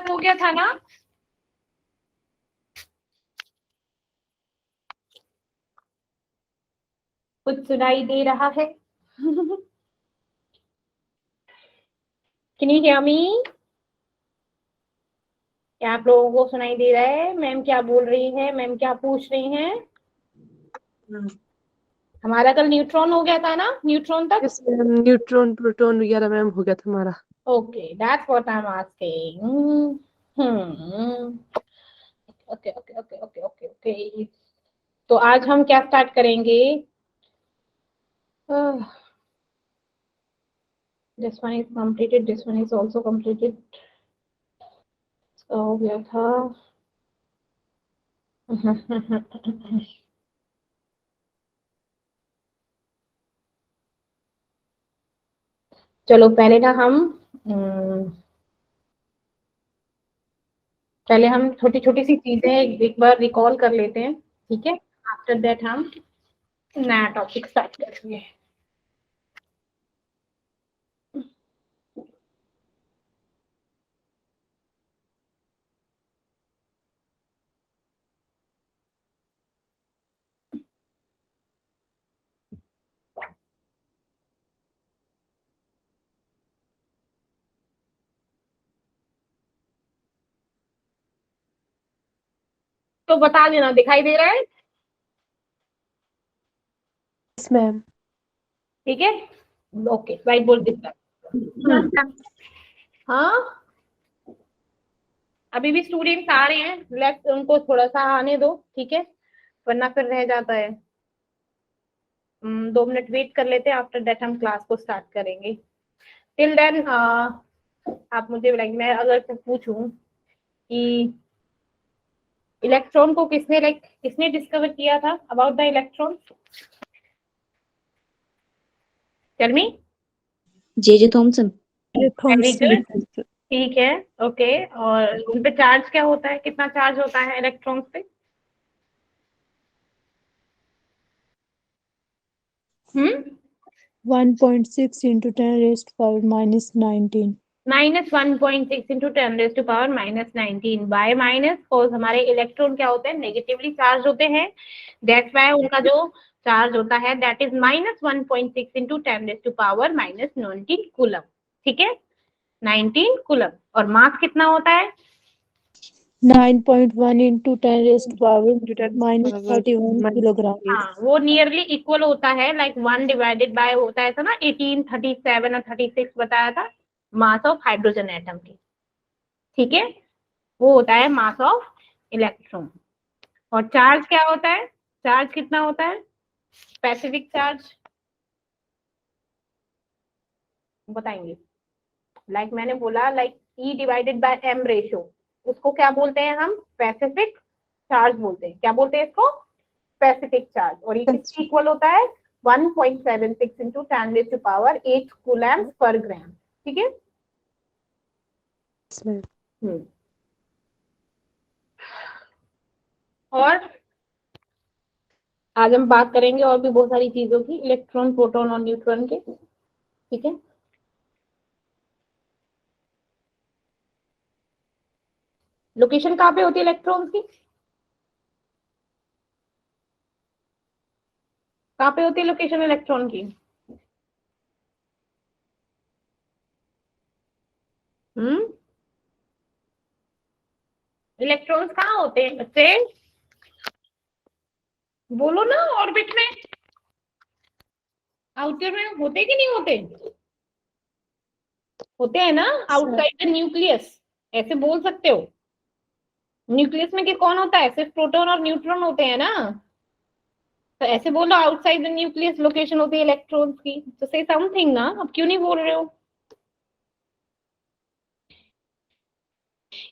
तक हो गया था ना? कुछ सुनाई दे रहा है? Can you hear me? क्या आप लोगों को सुनाई दे रहा है? मैम क्या बोल रही है, मैम क्या पूछ रही हैं? हमारा कल न्यूट्रॉन हो गया था ना, न्यूट्रॉन तक? न्यूट्रॉन प्रोटॉन वगैरह मैम हो गया था हमारा। Okay, that's what I am asking. Okay okay okay okay okay okay. तो आज हम क्या स्टार्ट करेंगे? This one is completed, this one is also completed. हो गया था। चलो पहले ना हम पहले हम छोटी छोटी सी चीजें एक बार रिकॉल कर लेते हैं, ठीक है? आफ्टर दैट हम नया टॉपिक स्टार्ट करेंगे। तो बता देना, दिखाई दे रहा है? Yes ma'am. ठीक है, ओके। व्हाइट बोर्ड दिख रहा है? हाँ, अभी भी स्टूडेंट्स आ रहे हैं, लेफ्ट उनको थोड़ा सा आने दो, ठीक है? वरना फिर रह जाता है। 2 मिनट वेट कर लेते हैं, आफ्टर दैट हम क्लास को स्टार्ट करेंगे। टिल देन आप मुझे मैं अगर पूछूं कि इलेक्ट्रॉन को किसने डिस्कवर किया था, about the electron? Tell me. J Thomson. Very good, ठीक है, ओके। और उन पे चार्ज क्या होता है, कितना चार्ज होता है इलेक्ट्रॉन्स पे? 1.6 into 10 raised to power minus 19. -1.6 into 10⁻⁻19 bye minus cos हमारे इलेक्ट्रॉन क्या होते हैं, नेगेटिवली चार्ज होते हैं। दैट्स वाई उनका जो चार्ज होता है दैट इज -1.6 into 10⁻⁻19 कूलम, ठीक है? 19 कूलम। और मास कितना होता है? 9.1 into 10 raised to power minus 31 kilogram. हाँ, वो नियरली इक्वल होता है, लाइक 1 डिवाइडेड बाय होता है ना 18, 37 और 36 बताया था मास ऑफ हाइड्रोजन एटम की, ठीक है? वो होता है मास ऑफ इलेक्ट्रॉन। और चार्ज क्या होता है, चार्ज कितना होता है, स्पेसिफिक चार्ज बताएंगे? लाइक मैंने बोला, like E divided by M ratio, उसको क्या बोलते हैं हम? स्पेसिफिक चार्ज बोलते हैं। क्या बोलते हैं इसको? Specific charge. और ये किसकी इक्वल होता है? 1.76 into 10⁸8 कूलम्स पर ग्राम, ठीक है? और आज हम बात करेंगे और भी बहुत सारी चीजों की, इलेक्ट्रॉन, प्रोटॉन और न्यूट्रॉन के, ठीक है? लोकेशन कहाँ पे होती है इलेक्ट्रॉन्स की? कहाँ पे होती है लोकेशन इलेक्ट्रॉन की? इलेक्ट्रॉन्स कहाँ होते हैं बच्चे? बोलो ना, ऑर्बिट में, आउटर में होते कि नहीं होते? होते हैं ना, आउटसाइड द न्यूक्लियस, ऐसे बोल सकते हो। न्यूक्लियस में कौन होता है? सिर्फ प्रोटॉन और न्यूट्रॉन होते हैं ना, तो ऐसे बोलो आउटसाइड द न्यूक्लियस लोकेशन होती है इलेक्ट्रॉन्स की, तो से समथिंग ना। अब क्यों नहीं बोल रहे हो?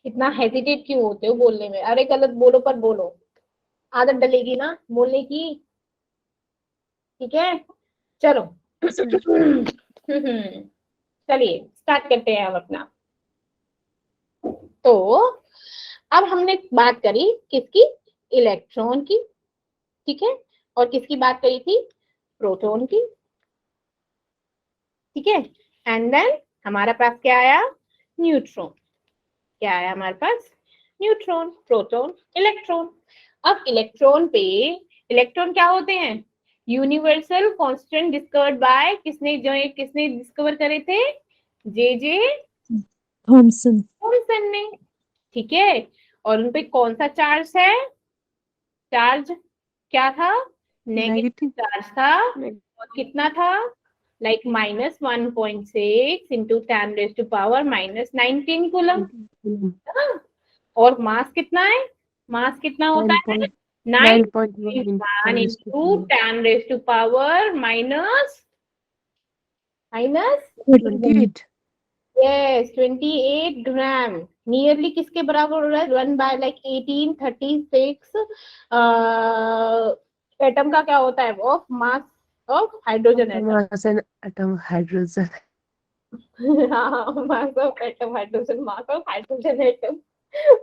इतना हेजिटेट क्यों होते हो बोलने में? अरे गलत बोलो पर बोलो, आदत डलेगी ना बोलने की, ठीक है? चलो चलिए स्टार्ट करते हैं अब अपना। तो अब हमने बात करी किसकी? इलेक्ट्रॉन की, ठीक है? और किसकी बात करी थी? प्रोटॉन की, ठीक है? एंड देन हमारा पास क्या आया? न्यूट्रॉन। क्या है हमारे पास? Neutron, proton, electron. अब इलेक्ट्रॉन क्या होते हैं? यूनिवर्सल कांस्टेंट डिस्कवर्ड बाय किसने डिस्कवर करे थे? J Thomson. थॉमसन ने। ठीक है, और उन पे कौन सा चार्ज है? चार्ज क्या था? नेगेटिव नेगेटिव चार्ज था। और कितना था? Like -1.6 into 10⁻⁻19 coulomb. और मास कितना है? मास कितना होता है? 9.1 इंटू 10⁻⁻⁻28 यस 28 ग्राम। नियरली किसके बराबर हो रहा है? 1/1836 एटम का क्या होता है? Of mass of hydrogen atom. Atom hydrogen. Mass of atom hydrogen, mass of hydrogen atom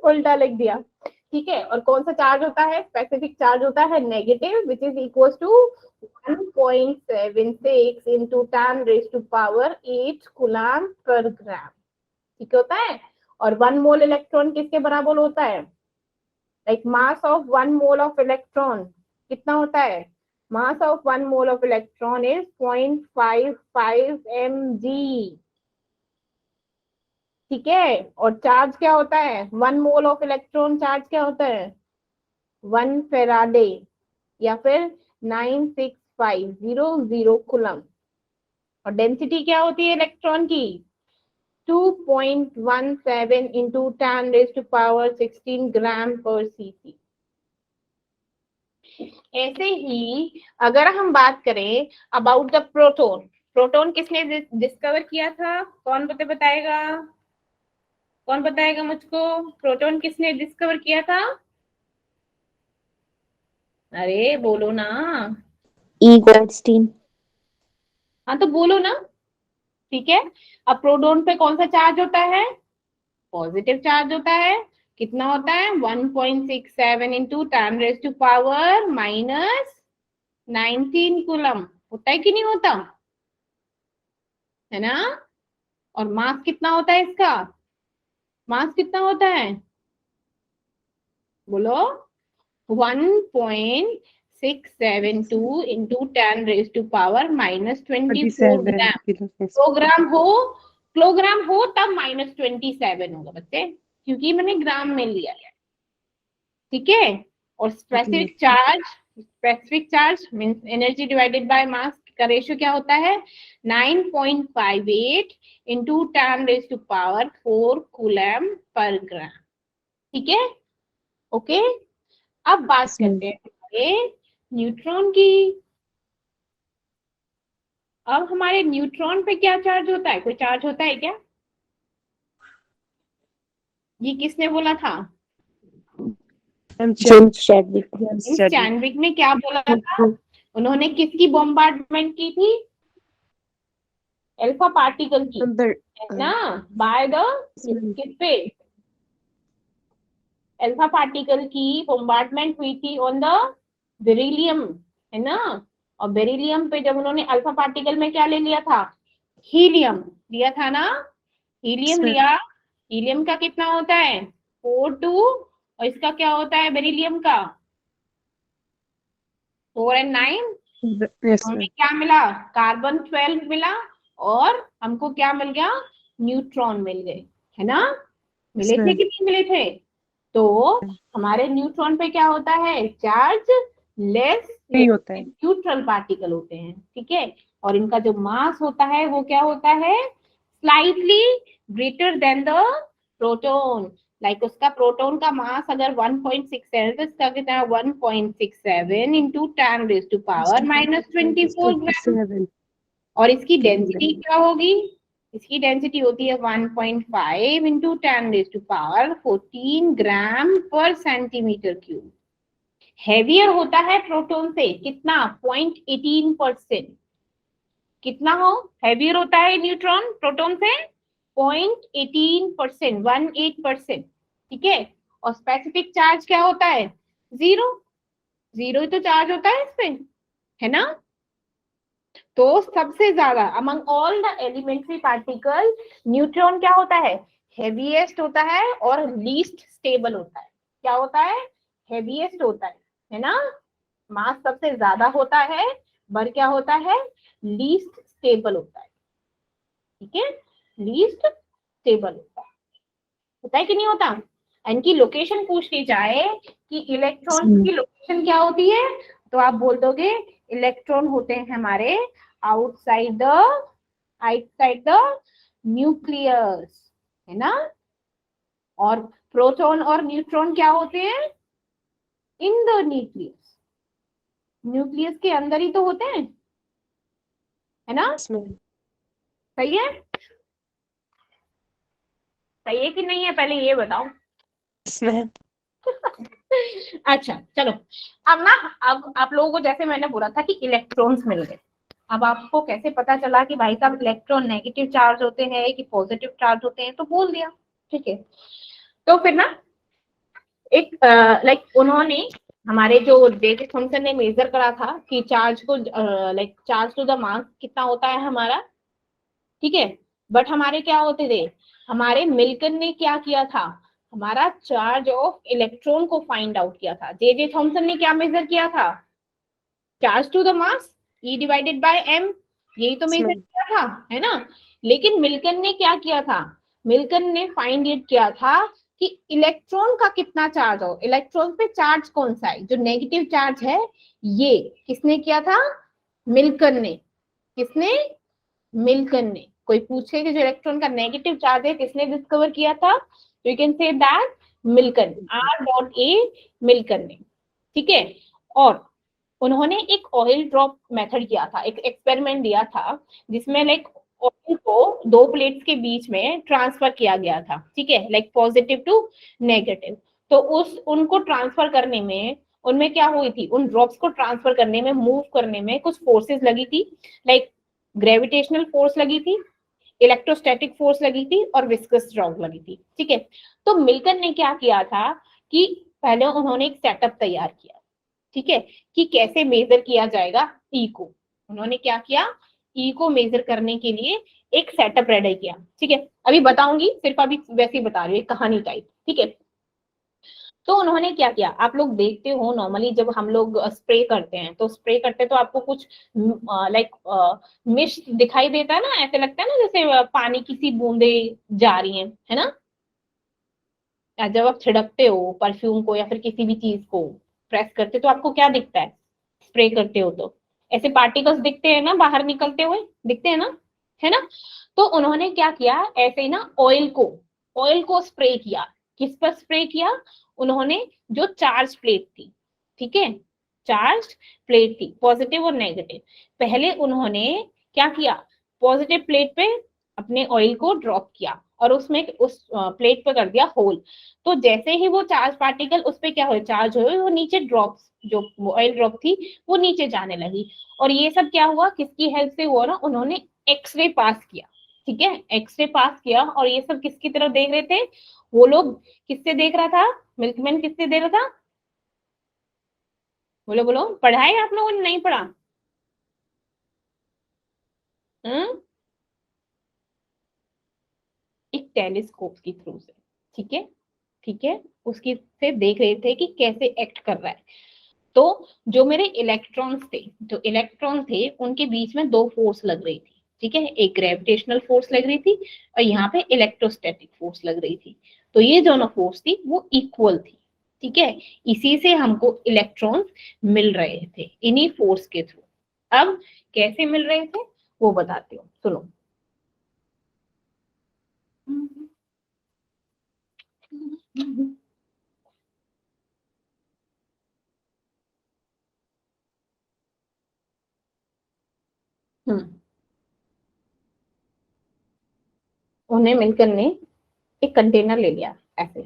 उल्टा लिख दिया। ठीक है, और कौन सा चार्ज होता है? स्पेसिफिक चार्ज होता है negative, which is equal to 1.76 into 10⁻8 coulomb per gram. ठीक होता है। और 1 मोल इलेक्ट्रॉन किसके बराबर होता है? Like mass of 1 mole of electron कितना होता है? Mass of 1 mole of electron is 0.55 mg। ठीक है, और चार्ज क्या होता है? 1 मोल ऑफ इलेक्ट्रॉन चार्ज क्या होता है? 1 फेराडे या फिर 96500 कूलम। और डेंसिटी क्या होती है इलेक्ट्रॉन की? 2.17 इंटू 10⁻16 ग्राम पर cc। ऐसे ही अगर हम बात करें अबाउट द प्रोटॉन, प्रोटॉन किसने डिस्कवर किया था? कौन बताएगा? कौन बताएगा मुझको? प्रोटॉन किसने डिस्कवर किया था? अरे बोलो ना। ई गोल्डस्टीन। हाँ तो बोलो ना। ठीक है, अब प्रोटॉन पे कौन सा चार्ज होता है? पॉजिटिव चार्ज होता है। कितना होता है? 1.67 इंटू 10⁻⁻19 कूलम। होता है कि नहीं होता? है ना? और मास कितना होता है इसका? मास कितना होता है? बोलो। 1.672 इंटू 10⁻⁻24 ग्राम। किलोग्राम हो तब -27 होगा बच्चे, क्योंकि मैंने ग्राम में लिया है। ठीक है, और specific charge means energy divided by mass का रेशियो क्या होता है? 9.58 इंटू 10⁻⁴ कूलम पर ग्राम। ठीक है, ओके। अब बात करते हैं हमारे न्यूट्रॉन की। अब हमारे न्यूट्रॉन पे क्या चार्ज होता है? कोई चार्ज होता है क्या? ये किसने बोला था? James Chadwick. चैडविक ने क्या बोला था? उन्होंने किसकी बॉम्बार्डमेंट की थी? अल्फा पार्टिकल की, है ना? बाय द किस पे? अल्फा पार्टिकल की बॉम्बार्डमेंट हुई थी ऑन द बेरिलियम, है ना? और बेरिलियम पे जब उन्होंने अल्फा पार्टिकल में क्या ले लिया था? हीलियम लिया था ना? हीलियम लिया। हीलियम का कितना होता है? 4 2, और इसका क्या होता है बेरिलियम का? 4 और 9। हमें क्या मिला? कार्बन 12 मिला, और हमको क्या मिल गया? न्यूट्रॉन मिल गए, है ना? मिले थे कि नहीं मिले थे? तो हमारे न्यूट्रॉन पे क्या होता है? चार्ज लेस होता है। न्यूट्रल पार्टिकल होते हैं। ठीक है, और इनका जो मास होता है वो क्या होता है? Slightly greater than the proton. Like उसका प्रोटॉन का मास अगर 1.6 है तो इसका कितना है? 1.67 इंटू 10⁻⁻24 ग्राम। और इसकी डेंसिटी क्या होगी? इसकी डेंसिटी होती है 1.5 इंटू 10⁻14 ग्राम पर सेंटीमीटर क्यूब। हैवियर होता है प्रोटॉन से कितना? 0.18%। कितना हो हैवियर होता है न्यूट्रॉन प्रोटॉन से? 0.18%, 18%। ठीक है, और स्पेसिफिक चार्ज क्या होता है? 0 ही तो चार्ज होता है इस पे, है ना? तो सबसे ज्यादा among all the elementary particle neutron क्या होता है? हेवीएस्ट होता है और लीस्ट स्टेबल होता है। क्या होता है? हेवीएस्ट होता है ना, मास सबसे ज्यादा होता है, पर क्या होता है? लीस्ट स्टेबल होता है। ठीक है, लीस्ट स्टेबल होता है कि नहीं होता? इनकी लोकेशन पूछ ली जाए कि इलेक्ट्रॉन की लोकेशन क्या होती है, तो आप बोल दोगे इलेक्ट्रॉन होते हैं हमारे आउटसाइड द न्यूक्लियस, है ना। और प्रोटॉन और न्यूट्रॉन क्या होते हैं? इन द न्यूक्लियस, न्यूक्लियस के अंदर ही तो होते हैं, है ना। सही है? सही है कि नहीं है, पहले ये बताओ। अच्छा चलो, अब ना, अब आप लोगों को जैसे मैंने बोला था कि इलेक्ट्रॉन्स मिल गए, अब आपको कैसे पता चला कि भाई साहब इलेक्ट्रॉन नेगेटिव चार्ज होते हैं कि पॉजिटिव चार्ज होते हैं, तो बोल दिया। ठीक है, तो फिर ना एक लाइक उन्होंने, हमारे जो जे थॉमसन ने मेजर करा था कि चार्ज को like charge to the mass कितना होता है हमारा, ठीक है। बट हमारे क्या होते थे, हमारे मिल्टन ने क्या किया था, हमारा चार्ज ऑफ इलेक्ट्रॉन को फाइंड आउट किया था। जे थॉमसन ने क्या मेजर किया था? Charge to the mass E divided by m, यही तो मेजर किया था, है ना। लेकिन मिल्टन ने क्या किया था, मिल्टन ने फाइंड इट किया था कि इलेक्ट्रॉन का कितना चार्ज हो, इलेक्ट्रॉन पे चार्ज कौन सा है जो नेगेटिव चार्ज है, ये किसने किया था? मिल्टन ने। किसने? मिल्टन ने। कोई पूछे कि जो इलेक्ट्रॉन का नेगेटिव चार्ज है किसने डिस्कवर किया था, तो you can say that Milton, R.A. Milton ने। ठीक है, और उन्होंने एक ऑयल ड्रॉप मेथड किया था, एक एक्सपेरिमेंट दिया था जिसमें लाइक ऑयल को दो प्लेट्स के बीच में ट्रांसफर किया गया था, ठीक है, लाइक पॉजिटिव टू नेगेटिव। तो उस उनको ट्रांसफर करने में, उनमें क्या हुई थी, उन ड्रॉप्स को ट्रांसफर करने में, मूव करने में कुछ फोर्सेस लगी थी, लाइक ग्रेविटेशनल फोर्स लगी थी, इलेक्ट्रोस्टैटिक फोर्स लगी थी और विस्कस ड्रॉप लगी थी। ठीक है, तो मिल्टन ने क्या किया था कि पहले उन्होंने एक सेटअप तैयार किया, ठीक है, कि कैसे मेजर किया जाएगा ई को। उन्होंने क्या किया, ई को मेजर करने के लिए एक सेटअप रेडी किया। ठीक है, अभी बताऊंगी, सिर्फ अभी वैसे ही बता रही हूँ, एक कहानी टाइप। ठीक है, तो उन्होंने क्या किया, आप लोग देखते हो नॉर्मली जब हम लोग स्प्रे करते हैं, तो स्प्रे करते हैं तो आपको कुछ लाइक मिस्ट दिखाई देता है ना, ऐसे लगता है ना जैसे पानी की सी बूंदे जा रही हैं, है ना। या जब आप छिड़कते हो परफ्यूम को या फिर किसी भी चीज को प्रेस करते हो, तो आपको क्या दिखता है, स्प्रे करते हो तो ऐसे पार्टिकल्स दिखते हैं ना, बाहर निकलते हुए दिखते हैं ना, है ना। तो उन्होंने क्या किया, ऐसे ही ना ऑयल को स्प्रे किया। किस पर स्प्रे किया? उन्होंने जो चार्ज प्लेट थी, ठीक है, चार्ज प्लेट थी पॉजिटिव और नेगेटिव, पहले उन्होंने क्या किया, पॉजिटिव प्लेट पे अपने ऑयल को ड्रॉप किया और उसमें उस प्लेट पे कर दिया होल। तो जैसे ही वो चार्ज पार्टिकल उस पे क्या हुए, चार्ज हुए, वो नीचे ड्रॉप्स, जो ऑयल ड्रॉप थी वो नीचे जाने लगी। और ये सब क्या हुआ, किसकी हेल्प से हुआ ना, उन्होंने एक्सरे पास किया। ठीक है, एक्सरे पास किया, और ये सब किसकी तरफ देख रहे थे, वो लोग किससे देख रहा था, मिल्कमैन किससे देख रहा था, बोलो बोलो, पढ़ा है आप लोगों ने, नहीं पढ़ा? हम्म, एक टेलीस्कोप के थ्रू से, ठीक है, ठीक है, उसकी से देख रहे थे कि कैसे एक्ट कर रहा है। तो जो मेरे इलेक्ट्रॉन्स थे, जो इलेक्ट्रॉन थे उनके बीच में दो फोर्स लग रही थी, ठीक है, एक ग्रेविटेशनल फोर्स लग रही थी और यहाँ पे इलेक्ट्रोस्टैटिक फोर्स लग रही थी। तो ये दोनों फोर्स थी वो इक्वल थी, ठीक है, इसी से हमको इलेक्ट्रॉन्स मिल रहे थे, इन्हीं फोर्स के थ्रू। अब कैसे मिल रहे थे वो बताती हूँ, सुनो। हम्म, उन्हें मिलकर ने एक कंटेनर ले लिया ऐसे,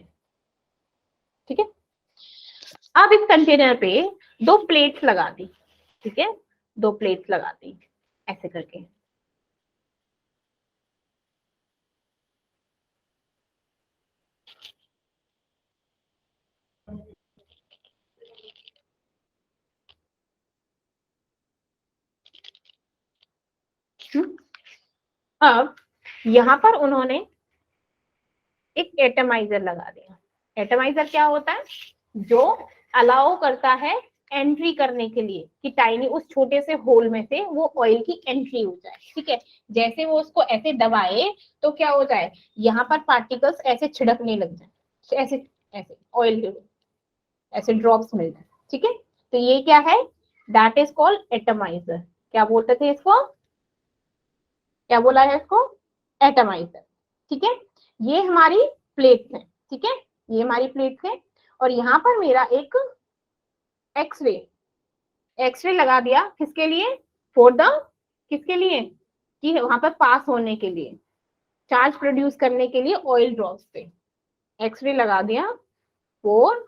ठीक है। अब इस कंटेनर पे दो प्लेट्स लगा दी, ठीक है, दो प्लेट्स लगा दी ऐसे करके। अब यहाँ पर उन्होंने एक एटमाइजर लगा दिया। एटमाइजर क्या होता है? जो अलाउ करता है एंट्री करने के लिए कि टाइनी उस छोटे से होल में से वो ऑयल की एंट्री हो जाए। ठीक है, जैसे वो उसको ऐसे दबाए तो क्या हो जाए, यहाँ पर पार्टिकल्स ऐसे छिड़कने लग जाए, ऐसे ऐसे ऑयल के ऐसे ड्रॉप्स मिल जाए। ठीक है, तो ये क्या है? That is called atomiser. क्या बोलते थे इसको? क्या बोला है इसको? एटमाइजर। ठीक है, ये हमारी प्लेट्स हैं। ठीक है, ये हमारी प्लेट्स हैं और यहाँ पर मेरा एक एक्सरे, एक्सरे लगा दिया। किसके लिए? फॉर द, किसके लिए? कि वहां पर पास होने के लिए, चार्ज प्रोड्यूस करने के लिए ऑयल ड्रॉप्स पे एक्सरे लगा दिया for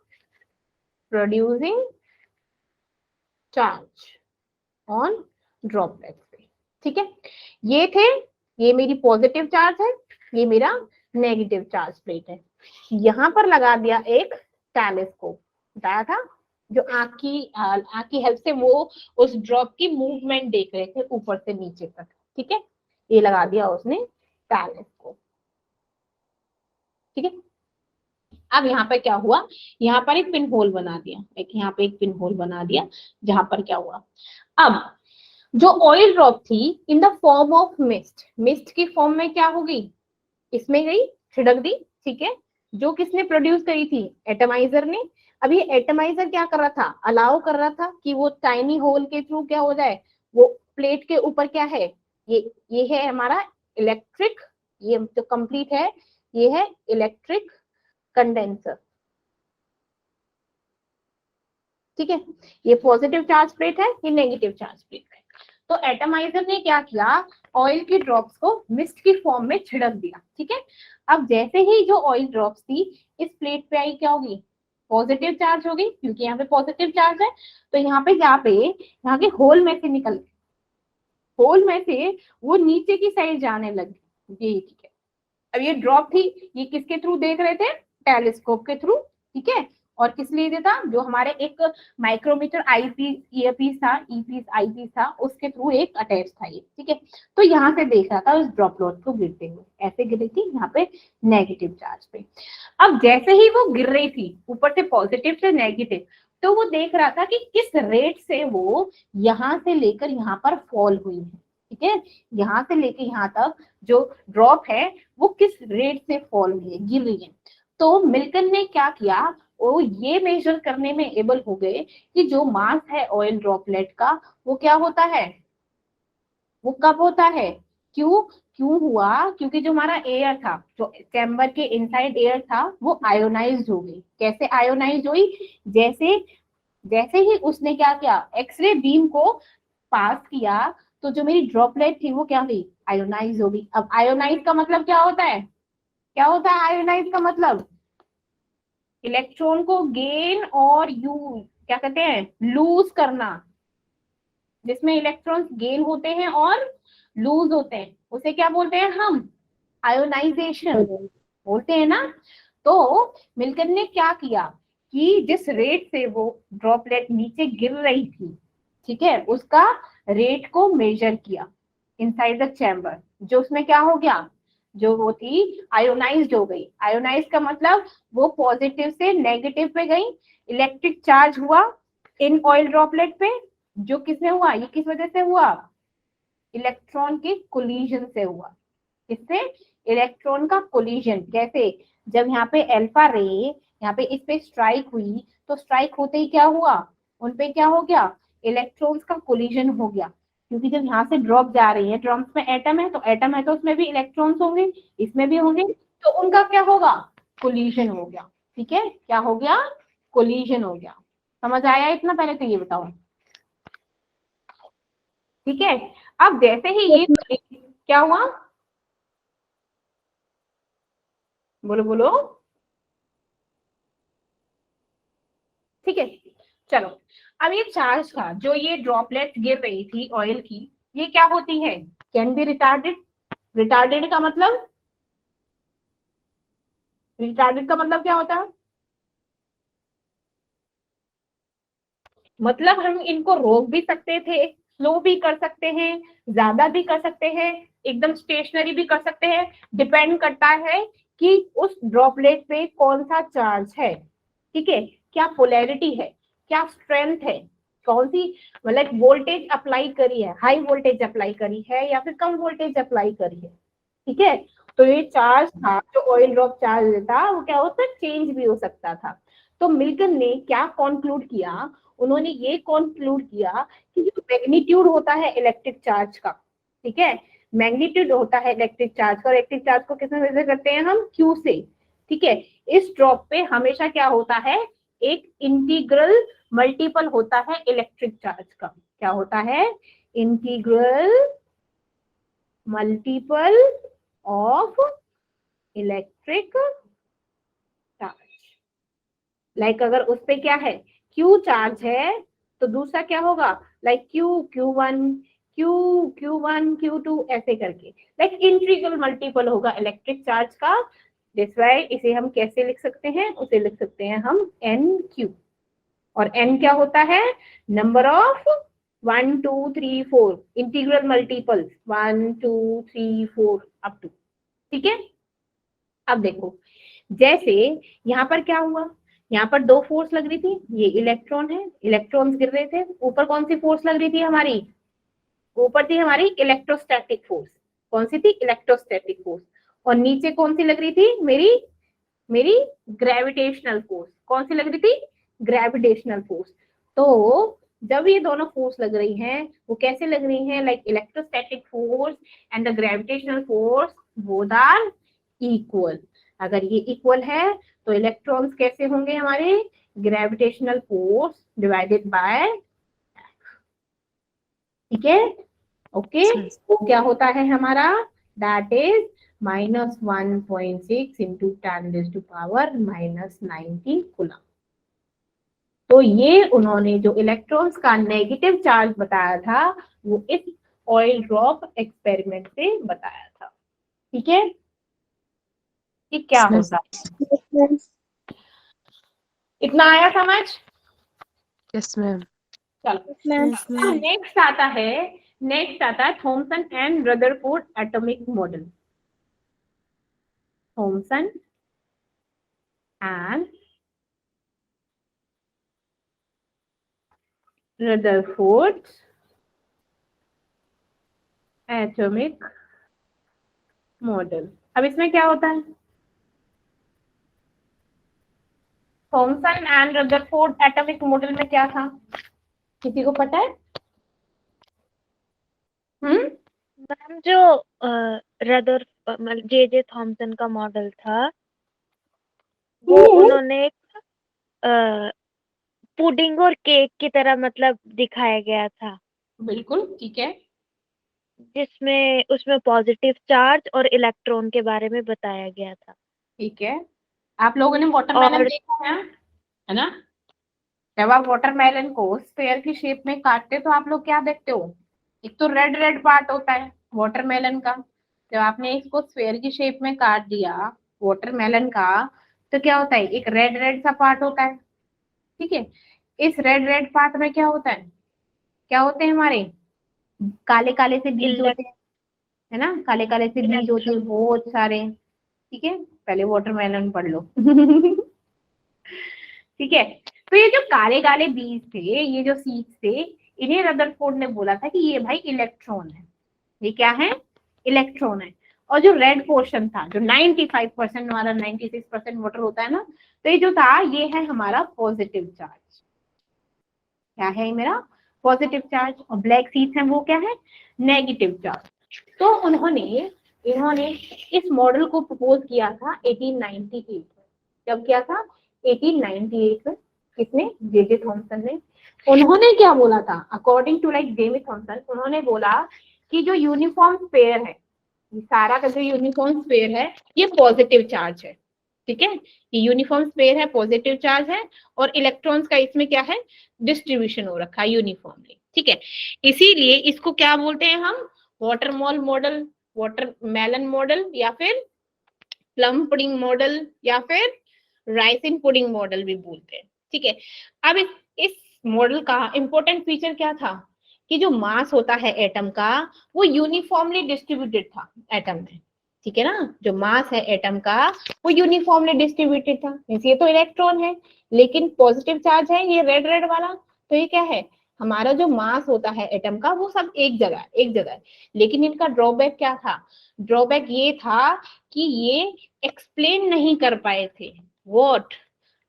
producing charge on droplets पे। ठीक है, ये थे, ये मेरी पॉजिटिव चार्ज है, ये मेरा नेगेटिव चार्ज प्लेट है। यहाँ पर लगा दिया एक टेलीस्कोप, बताया था, जो आँख की हेल्प से वो उस ड्रॉप की मूवमेंट देख रहे थे ऊपर से नीचे तक। ठीक है, ये लगा दिया उसने टेलीस्कोप। ठीक है, अब यहाँ पर क्या हुआ, यहाँ पर एक पिन होल बना दिया, एक यहाँ पे एक पिन होल बना दिया, जहां पर क्या हुआ, अब जो ऑयल ड्रॉप थी in the form of mist, mist की फॉर्म में क्या हो गई, इसमें गई, छिड़क दी। ठीक है, जो किसने प्रोड्यूस करी थी? एटमाइजर ने। अब ये एटमाइजर क्या कर रहा था? अलाउ कर रहा था कि वो टाइनी होल के थ्रू क्या हो जाए, वो प्लेट के ऊपर क्या है, ये है हमारा इलेक्ट्रिक, ये तो कंप्लीट है, ये है इलेक्ट्रिक कंडेंसर। ठीक है, ये पॉजिटिव चार्ज प्लेट है, ये नेगेटिव चार्ज प्लेट है। तो एटमाइजर ने क्या किया, ऑयल की ड्रॉप्स को मिस्ट की फॉर्म में छिड़क दिया। ठीक है, अब जैसे ही जो ऑयल ड्रॉप्स थी इस प्लेट पे आई, क्या होगी, पॉजिटिव चार्ज होगी, क्योंकि यहाँ पे पॉजिटिव चार्ज है। तो यहाँ के होल में से निकल, होल में से वो नीचे की साइड जाने लगी। ये ठीक है, अब ये ड्रॉप थी, ये किसके थ्रू देख रहे थे? टेलीस्कोप के थ्रू। ठीक है, और किस लिए देता? जो हमारे एक माइक्रोमीटर आईपीस ईयरपीस था, ईपीस आईपीस था, उसके थ्रू एक अटैच था ये। ठीक है, तो यहाँ से देख रहा था उस ड्रॉपलेट को गिरते हुए, ऐसे गिरी थी यहाँ पे नेगेटिव चार्ज पे। अब जैसे ही वो गिर रही थी ऊपर से पॉजिटिव से नेगेटिव, तो वो देख रहा था कि किस रेट से वो यहाँ से लेकर यहाँ पर फॉल हुई है। ठीक है, यहाँ से लेकर यहाँ तक जो ड्रॉप है वो किस रेट से फॉल हुई है, गिर रही है। तो मिल्टन ने क्या किया, वो ये मेजर करने में एबल हो गए कि जो मास है ऑयल ड्रॉपलेट का वो क्या होता है, वो कब होता है, क्यों क्यों हुआ, क्योंकि जो हमारा एयर था, जो चैम्बर के इनसाइड एयर था, वो आयोनाइज्ड हो गई। कैसे आयोनाइज्ड हुई? जैसे जैसे ही उसने क्या किया, एक्सरे बीम को पास किया, तो जो मेरी ड्रॉपलेट थी वो क्या हुई, आयोनाइज हो गई। अब आयोनाइज का मतलब क्या होता है, क्या होता है आयोनाइज का मतलब? इलेक्ट्रॉन को गेन और यूज, क्या कहते हैं, लूज करना। जिसमें इलेक्ट्रॉन्स गेन होते हैं और लूज होते हैं, उसे क्या बोलते हैं हम? आयोनाइजेशन बोलते हैं ना। तो मिल्टन ने क्या किया कि जिस रेट से वो ड्रॉपलेट नीचे गिर रही थी, ठीक है, उसका रेट को मेजर किया इनसाइड द चैम्बर। जो उसमें क्या हो गया, जो वो थी आयोनाइज्ड हो गई। आयोनाइज का मतलब वो पॉजिटिव से नेगेटिव पे गई, इलेक्ट्रिक चार्ज हुआ इन ऑयल ड्रॉपलेट पे। जो किसमें हुआ, ये किस वजह से हुआ, इलेक्ट्रॉन के कोलिजन से हुआ। किससे? इलेक्ट्रॉन का कोलिजन। कैसे? जब यहाँ पे अल्फा रे यहाँ पे इस पे स्ट्राइक हुई, तो स्ट्राइक होते ही क्या हुआ, उनपे क्या हो गया, इलेक्ट्रॉन्स का कोलिजन हो गया। क्योंकि जब यहाँ से ड्रॉप जा रही है, ड्रॉप्स में एटम है, तो एटम है तो उसमें भी इलेक्ट्रॉन्स होंगे, इसमें भी होंगे, तो उनका क्या होगा, कोलिजन हो गया। ठीक है, क्या हो गया, कोलिजन हो गया। समझ आया इतना? पहले तो ये बताओ। ठीक है, अब जैसे ही ये क्या हुआ, बोलो बोलो। ठीक है, चलो, अब ये चार्ज था, जो ये ड्रॉपलेट गिर रही थी ऑयल की, ये क्या होती है, कैन बी रिटार्डेड। रिटार्डेड का मतलब, रिटार्डेड का मतलब क्या होता है, मतलब हम इनको रोक भी सकते थे, स्लो भी कर सकते हैं, ज्यादा भी कर सकते हैं, एकदम स्टेशनरी भी कर सकते हैं। डिपेंड करता है कि उस ड्रॉपलेट पे कौन सा चार्ज है, ठीक है, क्या पोलैरिटी है, क्या स्ट्रेंथ है, कौन सी मतलब वोल्टेज अप्लाई करी है, हाई वोल्टेज अप्लाई करी है या फिर कम वोल्टेज अप्लाई करी है, ठीक है। तो ये चार्ज था जो ऑयल ड्रॉप चार्ज था, वो क्या होता है, चेंज भी हो सकता था। तो मिल्टन ने क्या कॉन्क्लूड किया, उन्होंने ये कॉन्क्लूड किया कि जो मैग्नीट्यूड होता है इलेक्ट्रिक चार्ज का, ठीक है, मैग्नीट्यूड होता है इलेक्ट्रिक चार्ज का, और इलेक्ट्रिक चार्ज को किस में मेजर करते हैं हम, क्यू से, ठीक है। इस ड्रॉप पे हमेशा क्या होता है, एक इंटीग्रल मल्टीपल होता है इलेक्ट्रिक चार्ज का। क्या होता है, integral multiple of electric charge. Like अगर उस पे क्या है, क्यू चार्ज है, तो दूसरा क्या होगा, लाइक Q1 Q1 Q2 ऐसे करके, लाइक इंटीग्रल मल्टीपल होगा इलेक्ट्रिक चार्ज का। दिस वाई इसे हम कैसे लिख सकते हैं, उसे लिख सकते हैं हम NQ, और N क्या होता है, number of 1 2 3 4 integral multiple 1 2 3 4 up to, ठीक है। अब देखो, जैसे यहाँ पर क्या हुआ, यहाँ पर दो फोर्स लग रही थी, ये इलेक्ट्रॉन है, इलेक्ट्रॉन्स गिर रहे थे, ऊपर कौन सी फोर्स लग रही थी हमारी, ऊपर थी हमारी इलेक्ट्रोस्टैटिक फोर्स, कौन सी थी, इलेक्ट्रोस्टैटिक फोर्स, और नीचे कौन सी लग रही थी, मेरी ग्रेविटेशनल फोर्स, कौन सी लग रही थी, ग्रेविटेशनल फोर्स। तो जब ये दोनों फोर्स लग रही हैं, वो कैसे लग रही हैं, like electrostatic force and the gravitational force both are equal. अगर ये इक्वल है तो इलेक्ट्रॉन्स कैसे होंगे हमारे, ग्रेविटेशनल फोर्स डिवाइडेड बाय, ठीक है, ओके। वो क्या होता है हमारा, दैट इज -1.6 इंटू 10⁻⁻90 कूलम। तो ये उन्होंने जो इलेक्ट्रॉन्स का नेगेटिव चार्ज बताया था, वो इस ऑयल ड्रॉप एक्सपेरिमेंट से बताया था, ठीक है। कि क्या होता है, इतना आया समझ, यस मैम। चलो नेक्स्ट आता है Thomson and Rutherford atomic model. Thomson and Rutherford atomic model. अब इसमें क्या होता है, Thomson and Rutherford atomic model में क्या था, किसी को पता है? मैम जो रदर जे थॉमसन का मॉडल था, वो उन्होंने पुडिंग और केक की तरह मतलब दिखाया गया था, बिल्कुल ठीक है, जिसमें उसमें पॉजिटिव चार्ज और इलेक्ट्रॉन के बारे में बताया गया था। ठीक है। आप लोगों ने वाटरमेलन और देखा है ना? जब आप वाटरमेलन को स्फेयर की शेप में काटते तो आप लोग क्या देखते हो, एक तो रेड रेड पार्ट होता है वाटरमेलन का। जब आपने इसको स्फेयर की शेप में काट दिया वाटरमेलन का, तो क्या होता है, एक रेड रेड सा पार्ट होता है, ठीक है। इस रेड रेड पार्ट में क्या होता है, क्या होते हैं हमारे काले काले से बीज होते हैं, है ना, काले काले से बीज होते हैं बहुत सारे, ठीक है। पहले वाटरमेलन पढ़ लो ठीक है। तो ये जो काले काले बीज थे, ये जो सीड्स थे, इन्हें रदरफोर्ड ने बोला था कि ये भाई इलेक्ट्रॉन है, ये क्या है, इलेक्ट्रॉन है। और जो रेड पोर्शन था, जो 95% हमारा 96% वाटर होता है ना, तो ये जो था, ये है हमारा पॉजिटिव चार्ज। क्या है मेरा, पॉजिटिव चार्ज। और ब्लैक सीड्स हैं, वो क्या है, नेगेटिव चार्ज। तो इन्होंने इस मॉडल को प्रपोज किया था 1898 में। जब किया था, 1898 में। किसने, जे थॉमसन ने। उन्होंने क्या बोला था, according to like J Thomson, उन्होंने बोला कि जो यूनिफॉर्म स्फेयर है, सारा का जो यूनिफॉर्म स्फेयर है, ये पॉजिटिव चार्ज है, ठीक है। ये यूनिफॉर्म स्फेयर है, पॉजिटिव चार्ज है, और इलेक्ट्रॉन्स का इसमें क्या है, डिस्ट्रीब्यूशन हो रखा है यूनिफॉर्मली, ठीक है। इसीलिए इसको क्या बोलते हैं हम, वाटरमॉल मॉडल, वाटरमेलन मॉडल, या फिर प्लम पुडिंग मॉडल, या फिर राइसिन पुडिंग मॉडल भी बोलते हैं, ठीक है। अब इस मॉडल का इंपॉर्टेंट फीचर क्या था, कि जो मास होता है एटम का, वो यूनिफॉर्मली डिस्ट्रीब्यूटेड था एटम में, ठीक है ना, जो मास है एटम का वो यूनिफॉर्मली डिस्ट्रीब्यूटेड था, ये तो इलेक्ट्रॉन है, लेकिन पॉजिटिव चार्ज है ये रेड रेड वाला, तो ये क्या है, हमारा जो मास होता है एटम का वो सब एक जगह है, लेकिन इनका ड्रॉबैक क्या था, ड्रॉबैक ये था कि ये एक्सप्लेन नहीं कर पाए थे what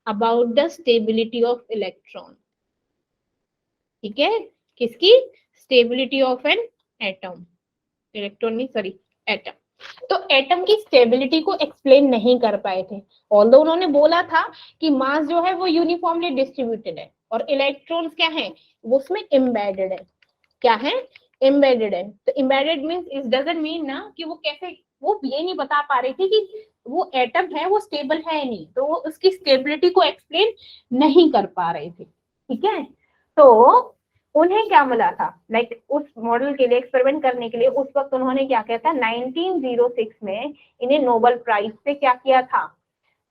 about the stability of electron, ठीक है, किसकी, stability of an atom, electron नहीं सॉरी एटम, तो एटम की स्टेबिलिटी को एक्सप्लेन नहीं कर पाए थे, ऑल्दो उन्होंने बोला था कि मास जो है वो यूनिफॉर्मली डिस्ट्रीब्यूटेड है और इलेक्ट्रॉन्स क्या है वो उसमें एम्बेडेड है, क्या है, एम्बेडेड है, तो embedded means it doesn't mean ना कि वो कैसे, वो ये नहीं बता पा रहे थे कि वो एटम है वो स्टेबल है नहीं, तो वो उसकी स्टेबिलिटी को एक्सप्लेन नहीं कर पा रहे थे, ठीक है, तो उन्हें क्या मिला था, लाइक उस मॉडल के लिए एक्सपेरिमेंट करने के लिए उस वक्त उन्होंने क्या किया था, 1906 में इन्हें नोबेल प्राइज से क्या किया था,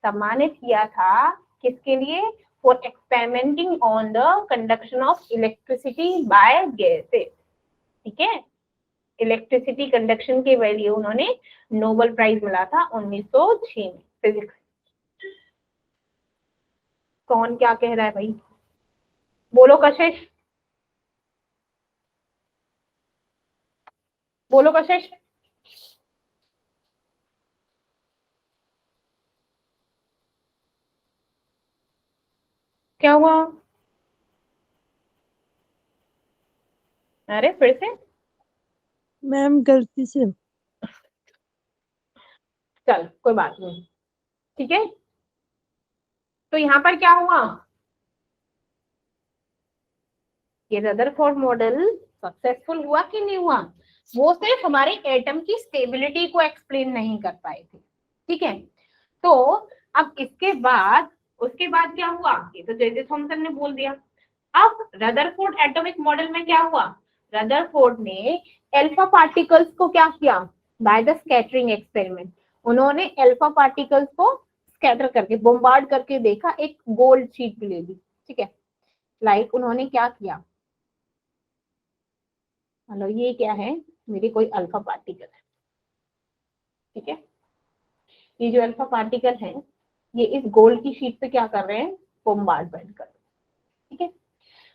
सम्मानित किया था, किसके लिए, for experimenting on the conduction of electricity bye gases, ठीक है, इलेक्ट्रिसिटी कंडक्शन के वैल्यू उन्होंने नोबेल प्राइज मिला था 1906 में फिजिक्स। कौन क्या कह रहा है भाई, बोलो कशिश, बोलो कशिश, क्या हुआ, अरे फिर से, मैम गलती से। चल कोई बात नहीं, ठीक है, तो यहाँ पर क्या हुआ, ये रदरफोर्ड मॉडल सक्सेसफुल हुआ कि नहीं हुआ, वो सिर्फ हमारे एटम की स्टेबिलिटी को एक्सप्लेन नहीं कर पाए थे, ठीक है, तो अब इसके बाद उसके बाद क्या हुआ, ये तो जे जे थॉमसन ने बोल दिया, अब रदरफोर्ड एटॉमिक मॉडल में क्या हुआ, रदरफोर्ड ने अल्फा पार्टिकल्स को क्या किया, बाय द स्कैटरिंग एक्सपेरिमेंट, उन्होंने अल्फा पार्टिकल्स को स्कैटर करके बॉम्बार्ड करके देखा, एक गोल्ड शीट ले ली, ठीक है, लाइक उन्होंने क्या किया, हेलो ये क्या है, मेरी कोई अल्फा पार्टिकल है, ठीक है, ये जो अल्फा पार्टिकल है ये इस गोल्ड की शीट पे क्या कर रहे हैं, बॉम्बार्डमेंट कर रहे हैं, ठीक है,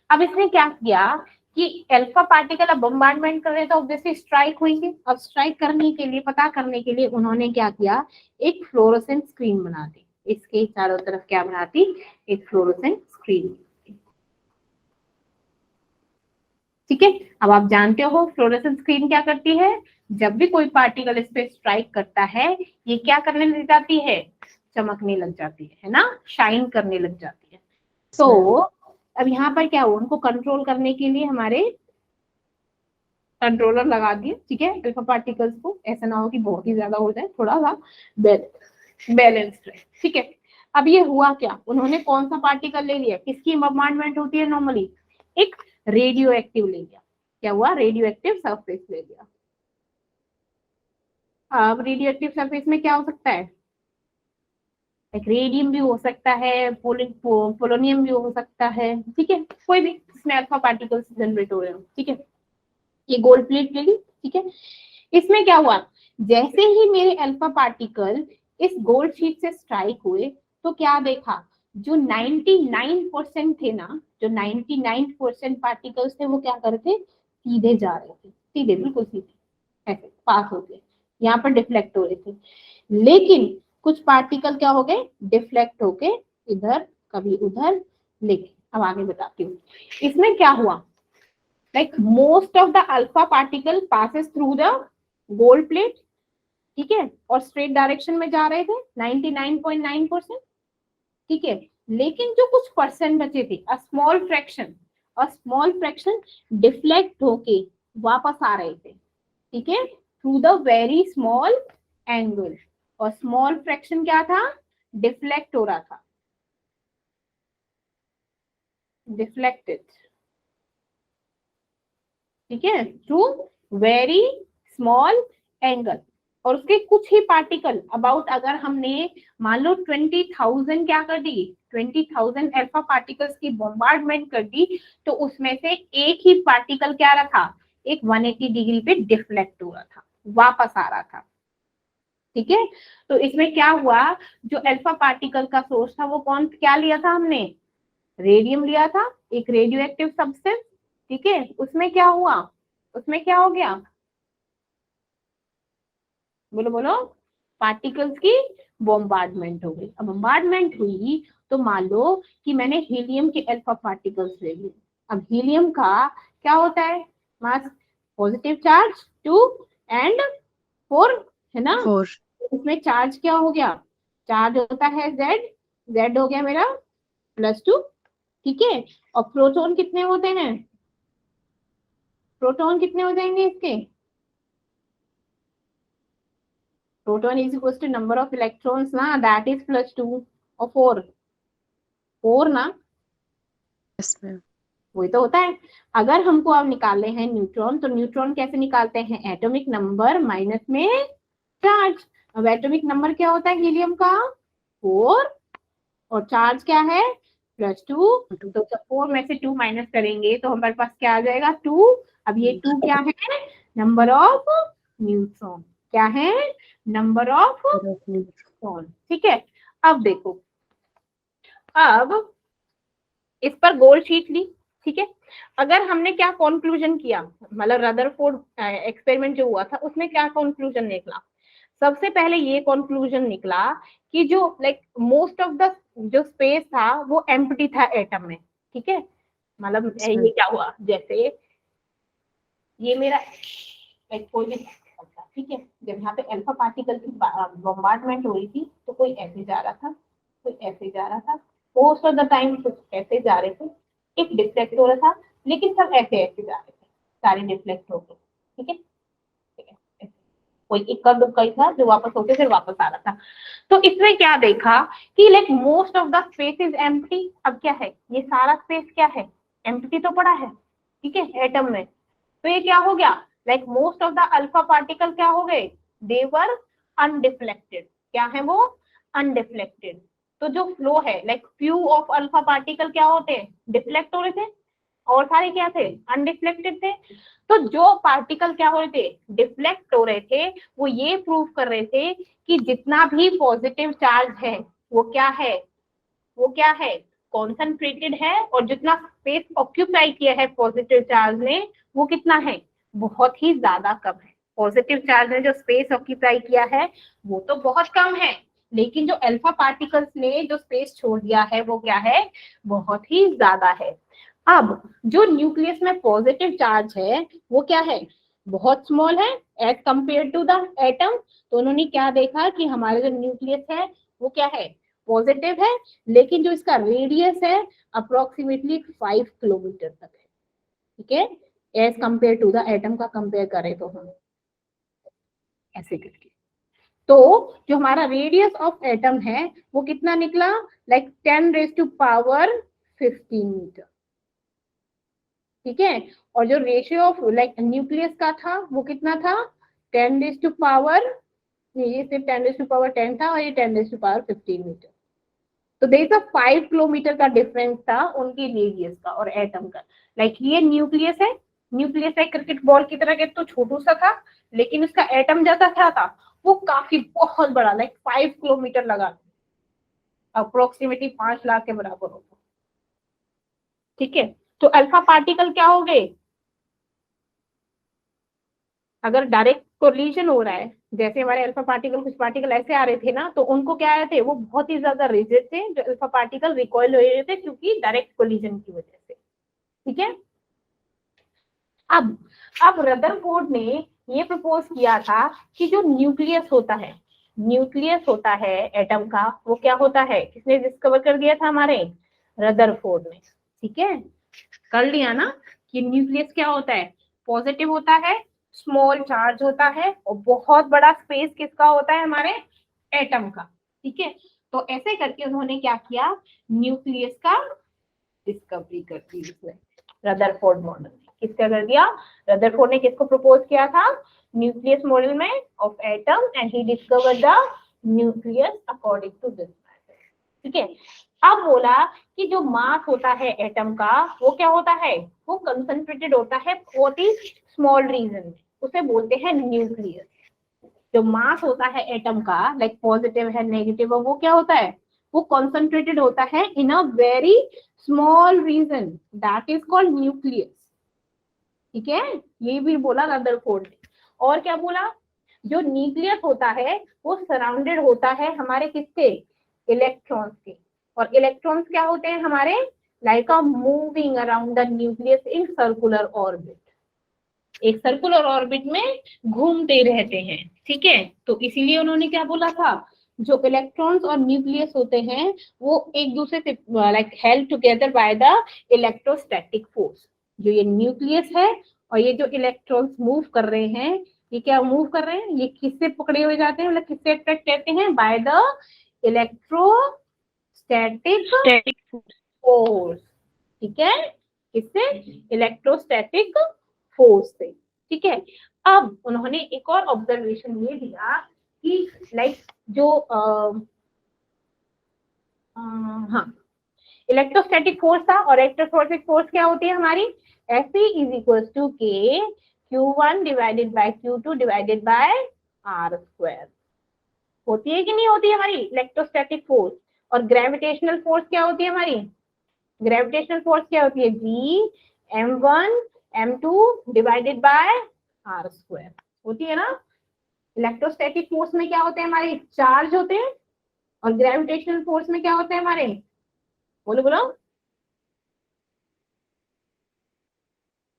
अब इसने क्या किया कि अल्फा पार्टिकल अब बॉम्बार्डमेंट कर रहे हैं तो ऑब्वियसली स्ट्राइक होंगे, अब स्ट्राइक करने के लिए, पता करने के लिए उन्होंने क्या किया, एक फ्लोरोसेंट स्क्रीन बना दी, इसके चारों तरफ क्या बनाती, एक फ्लोरोसेंट स्क्रीन, ठीक है, अब आप जानते हो फ्लोरोसेंट स्क्रीन क्या करती है, जब भी कोई पार्टिकल इस पे स्ट्राइक करता है ये क्या करने लग जाती है, चमकने लग जाती है ना, शाइन करने लग जाती है, तो अब यहाँ पर क्या हुआ, उनको कंट्रोल करने के लिए हमारे कंट्रोलर लगा दिए, ठीक है, अल्फा पार्टिकल्स को, ऐसा ना हो कि बहुत ही ज्यादा हो जाए, थोड़ा सा बैलेंस्ड रहे, ठीक है, अब ये हुआ क्या, उन्होंने कौन सा पार्टिकल ले लिया, किसकी बॉम्बार्डमेंट होती है नॉर्मली, एक रेडियो एक्टिव ले लिया, क्या हुआ, रेडियो एक्टिव सरफेस ले लिया, अब रेडियो एक्टिव सरफेस में क्या हो सकता है, एक रेडियम भी हो सकता है, पोलोनियम भी हो सकता है, ठीक है, कोई भी इसमें अल्फा पार्टिकल्स जनरेट हो रहे हो, ठीक है, ये गोल्ड प्लेट ले ली, ठीक है, इसमें क्या हुआ, जैसे ही मेरे अल्फा पार्टिकल इस गोल्ड शीट से स्ट्राइक हुए तो क्या देखा, जो 99% थे ना, जो 99% पार्टिकल्स थे वो क्या कर रहे थे, सीधे जा रहे थे, सीधे बिल्कुल सीधे ऐसे पास होते, यहाँ पर डिफ्लेक्ट हो रहे थे, लेकिन कुछ पार्टिकल क्या हो गए, डिफ्लेक्ट होके इधर कभी उधर, लेकिन अब आगे बताती हूँ, इसमें क्या हुआ, like most of the alpha particle passes through the gold plate, ठीक है, और स्ट्रेट डायरेक्शन में जा रहे थे 99.9%, ठीक है, लेकिन जो कुछ परसेंट बचे थे, अ स्मॉल फ्रैक्शन डिफ्लेक्ट होके वापस आ रहे थे, ठीक है, through the very small angle, और स्मॉल फ्रैक्शन क्या था, डिफ्लेक्ट हो रहा था, डिफ्लेक्टेड, ठीक है, थ्रू वेरी स्मॉल एंगल, और उसके कुछ ही पार्टिकल अबाउट, अगर हमने मान लो 20,000 क्या कर दी, 20,000 अल्फा पार्टिकल्स की बॉम्बार्डमेंट कर दी, तो उसमें से एक ही पार्टिकल क्या रहा था, एक 180 डिग्री पे डिफ्लेक्ट हो रहा था, वापस आ रहा था, ठीक है। तो इसमें क्या हुआ, जो अल्फा पार्टिकल का सोर्स था वो कौन, क्या लिया था हमने, रेडियम लिया था, एक रेडियो एक्टिव सब्सटेंस। ठीक है, उसमें क्या हुआ, उसमें क्या हो गया, बोलो बोलो, पार्टिकल्स की बॉम्बार्डमेंट हो गई। अब बॉम्बार्डमेंट हुई तो मान लो कि मैंने हीलियम के अल्फा पार्टिकल्स ले लिए। अब हीलियम का क्या होता है, मास पॉजिटिव चार्ज 2 एंड 4 है ना। 4. इसमें चार्ज क्या हो गया, चार्ज होता है Z, Z हो गया मेरा +2। ठीक है, और प्रोटॉन कितने होते हैं, प्रोटॉन कितने हो जाएंगे इसके, proton is equal to number of electrons ना, दैट इज +2 और 4 ना, Yes, ma'am. वही तो होता है। अगर हमको अब निकालने हैं न्यूट्रॉन, तो न्यूट्रॉन कैसे निकालते हैं, एटॉमिक नंबर माइनस में चार्ज। अब एटॉमिक नंबर क्या होता है हीलियम का 4 और चार्ज क्या है +2, तो 4 में से 2 माइनस करेंगे तो हमारे पास क्या आ जाएगा 2। अब ये 2 क्या है, नंबर ऑफ न्यूट्रॉन, क्या है, नंबर ऑफ न्यूट्रॉन। ठीक है, अब देखो, अब इस पर गोल्ड शीट ली। ठीक है, अगर हमने क्या कंक्लूजन किया, मतलब रदरफोर्ड एक्सपेरिमेंट जो हुआ था उसमें क्या कंक्लूजन निकला, सबसे पहले ये कंक्लूजन निकला कि जो मोस्ट ऑफ द जो स्पेस था वो एम्प्टी था एटम में। ठीक है, मतलब ये क्या हुआ, जैसे ये मेरा कोई भी था, ठीक है, जब यहाँ पे अल्फा पार्टिकल की बॉम्बार्डमेंट हो रही थी तो कोई ऐसे जा रहा था, कोई ऐसे जा रहा था, मोस्ट ऑफ द टाइम कुछ ऐसे जा रहे थे, एक डिफ्लेक्ट हो रहा था, लेकिन सब ऐसे ऐसे जा रहे थे, सारे डिफ्लेक्ट हो गए। ठीक है, कोई इक्का दुक्का ही था जो वापस होके फिर वापस आ रहा था। तो इसमें क्या देखा कि most of the space is empty. अब क्या है, ये सारा स्पेस क्या है, एम्प्टी तो पड़ा है। ठीक है, एटम में, तो ये क्या हो गया, most of the alpha particle क्या हो गए, दे वर अनडिफ्लेक्टेड। क्या है वो, अनडिफ्लेक्टेड। तो जो फ्लो है फ्यू ऑफ अल्फा पार्टिकल क्या होते हैं, डिफ्लेक्ट हो रहे थे, और सारे क्या थे, अनडिफ्लेक्टेड थे। तो जो पार्टिकल क्या हो रहे थे, डिफ्लेक्ट हो रहे थे, वो ये प्रूव कर रहे थे कि जितना भी पॉजिटिव चार्ज है वो क्या है, वो क्या है, कॉन्सेंट्रेटेड है, और जितना स्पेस ऑक्यूपाई किया है पॉजिटिव चार्ज ने वो कितना है, बहुत ही ज्यादा कम है। पॉजिटिव चार्ज ने जो स्पेस ऑक्यूपाई किया है वो तो बहुत कम है, लेकिन जो अल्फा पार्टिकल्स ने जो स्पेस छोड़ दिया है वो क्या है, बहुत ही ज्यादा है। अब जो न्यूक्लियस में पॉजिटिव चार्ज है वो क्या है, बहुत स्मॉल है as compare to the atom. तो उन्होंने क्या देखा कि हमारे जो न्यूक्लियस है वो क्या है, पॉजिटिव है, लेकिन जो इसका रेडियस है अप्रोक्सीमेटली 5 किलोमीटर तक है। ठीक है, as compare to the atom का कंपेयर करें तो हम ऐसे करके, तो जो हमारा रेडियस ऑफ एटम है वो कितना निकला, 10⁻15 मीटर। ठीक है, और जो रेशियो ऑफ न्यूक्लियस का था वो कितना था, 10⁻, ये सिर्फ 10⁻10 था और ये 10⁻15 मीटर। तो देयर 5 किलोमीटर का डिफरेंस था उनकी रेडियस का और एटम का। ये न्यूक्लियस है, न्यूक्लियस है क्रिकेट बॉल की तरह के, तो छोटू सा था, लेकिन उसका एटम जैसा क्या था, वो काफी बहुत बड़ा, 5 किलोमीटर लगा, अप्रोक्सीमेटली 5 लाख के बराबर होता। ठीक है, तो अल्फा पार्टिकल क्या हो गए, अगर डायरेक्ट कोलिजन हो रहा है, जैसे हमारे अल्फा पार्टिकल, कुछ पार्टिकल ऐसे आ रहे थे ना, तो उनको क्या आए थे, वो बहुत ही ज्यादा रिजिड थे, जो अल्फा पार्टिकल रिकॉइल हो रहे थे क्योंकि डायरेक्ट कोलिजन की वजह से। ठीक है, अब रदरफोर्ड ने ये प्रपोज किया था कि जो न्यूक्लियस होता है, न्यूक्लियस होता है एटम का, वो क्या होता है, किसने डिस्कवर कर दिया था, हमारे रदरफोर्ड ने। ठीक है, कर लिया ना कि न्यूक्लियस क्या होता है, पॉजिटिव होता है, स्मॉल चार्ज होता है, और बहुत बड़ा स्पेस किसका होता है, हमारे एटम का। ठीक है, तो ऐसे करके उन्होंने क्या किया, न्यूक्लियस का डिस्कवरी कर दी इसमें, रदरफोर्ड मॉडल। किसका कर दिया, रदरफोर्ड ने किसको प्रपोज किया था, न्यूक्लियस मॉडल में of atom, and he discovered the nucleus according to this method. ठीक है, अब बोला कि जो मास होता है एटम का वो क्या होता है, वो कंसंट्रेटेड होता है बहुत ही स्मॉल रीजन में, उसे बोलते हैं न्यूक्लियस। जो मास होता है एटम का, लाइक पॉजिटिव है नेगेटिव है, वो क्या होता है, वो कॉन्सेंट्रेटेड होता है in a very small region, that is called nucleus. ठीक है, ये भी बोला रदरफोर्ड ने। और क्या बोला, जो न्यूक्लियस होता है वो सराउंडेड होता है हमारे किसके, इलेक्ट्रॉन्स के। और इलेक्ट्रॉन्स क्या होते हैं हमारे, like a moving around the nucleus in circular orbit, एक सर्कुलर ऑर्बिट में घूमते रहते हैं। ठीक है, तो इसीलिए उन्होंने क्या बोला था, जो इलेक्ट्रॉन्स और न्यूक्लियस होते हैं वो एक दूसरे से like held together by the electrostatic force. जो ये न्यूक्लियस है और ये जो इलेक्ट्रॉन्स मूव कर रहे हैं, ये क्या मूव कर रहे हैं, ये किससे पकड़े हुए जाते हैं, मतलब किससे अट्रैक्ट रहते हैं, by the electrostatic static force. Force. ठीक है, किससे, इलेक्ट्रोस्टैटिक फोर्स से। ठीक है, अब उन्होंने एक और ऑब्जर्वेशन ये दिया कि लाइक जो हाँ, इलेक्ट्रोस्टैटिक फोर्स था और इलेक्ट्रोस्टैटिक फोर्स क्या होती है हमारी, Fe इज इक्वल टू के Q1 divided by Q2 divided by R square. होती है कि नहीं होती है हमारी इलेक्ट्रोस्टैटिक फोर्स। और ग्रेविटेशनल फोर्स क्या होती है हमारी, ग्रेविटेशनल फोर्स क्या होती है, G m1 m2 divided by R square होती है ना। इलेक्ट्रोस्टैटिक फोर्स में क्या होते हैं हमारे, चार्ज होते हैं, और ग्रेविटेशनल फोर्स में क्या होते हैं हमारे, बोलो बोलो,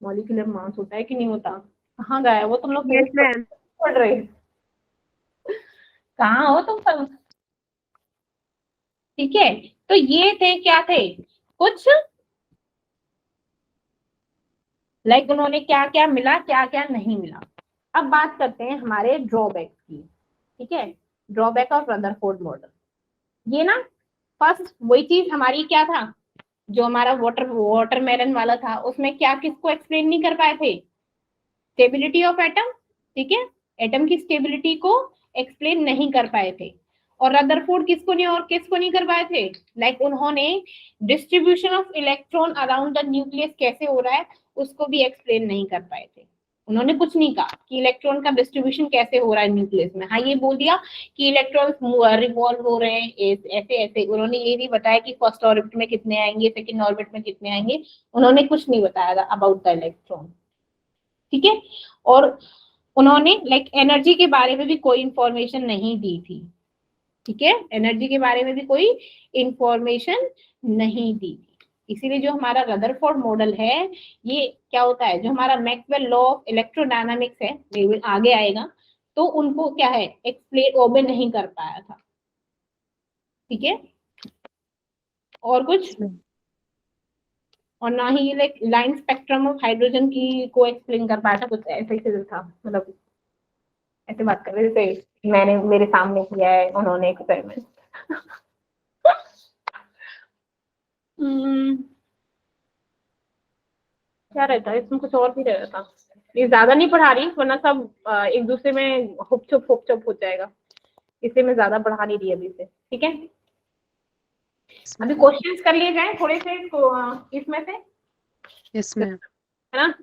मॉलिक्यूलर मास होता है कि नहीं होता। कहाँ गए वो तुम लोग, यस मैम। पढ़ रहे, कहाँ हो तुम सब। ठीक है, तो ये थे क्या थे कुछ, लाइक उन्होंने क्या क्या मिला क्या क्या नहीं मिला। अब बात करते हैं हमारे ड्रॉबैक की। ठीक है, ड्रॉबैक ऑफ रदरफोर्ड मॉडल। ये ना फर्स्ट वही चीज हमारी क्या था, जो हमारा वाटरमेलन वाला था, उसमें क्या किसको एक्सप्लेन नहीं कर पाए थे, स्टेबिलिटी ऑफ एटम। ठीक है, एटम की स्टेबिलिटी को एक्सप्लेन नहीं कर पाए थे। और रदरफोर्ड किसको नहीं कर पाए थे, लाइक उन्होंने distribution of electron around the nucleus कैसे हो रहा है उसको भी एक्सप्लेन नहीं कर पाए थे। उन्होंने कुछ नहीं कहा कि इलेक्ट्रॉन का डिस्ट्रीब्यूशन कैसे हो रहा है न्यूक्लियस में। हाँ, ये बोल दिया कि इलेक्ट्रॉन्स रिवॉल्व हो रहे हैं ऐसे ऐसे। उन्होंने ये नहीं बताया कि फर्स्ट ऑर्बिट में कितने आएंगे, सेकंड ऑर्बिट में कितने आएंगे, उन्होंने कुछ नहीं बताया अबाउट द इलेक्ट्रॉन। ठीक है, और उन्होंने लाइक एनर्जी के बारे में भी कोई इंफॉर्मेशन नहीं दी थी। ठीक है, एनर्जी के बारे में भी कोई इंफॉर्मेशन नहीं दी थी। इसीलिए जो हमारा रदरफोर्ड मॉडल है, ये क्या होता है, जो हमारा मैक्सवेल लॉ ऑफ इलेक्ट्रोडायनामिक्स है, ये आगे आएगा, तो उनको क्या है एक्सप्लेन ओबे नहीं कर पाया था। ठीक है, और कुछ, और ना ही like line spectrum of hydrogen की को एक्सप्लेन कर पाया था, कुछ ऐसे ही था। मतलब ऐसे बात कर रहे जैसे मैंने मेरे सामने किया है उन्होंने एक्सपेरिमेंट। क्या रहता है इसमें, कुछ और भी रहता था। ये ज्यादा नहीं पढ़ा रही वरना सब एक दूसरे में हुप छुप हो जाएगा, इसलिए मैं ज्यादा पढ़ा नहीं रही अभी से। ठीक है, अभी क्वेश्चंस कर लिए जाए थोड़े से इसमें से, यस मैम। है ना।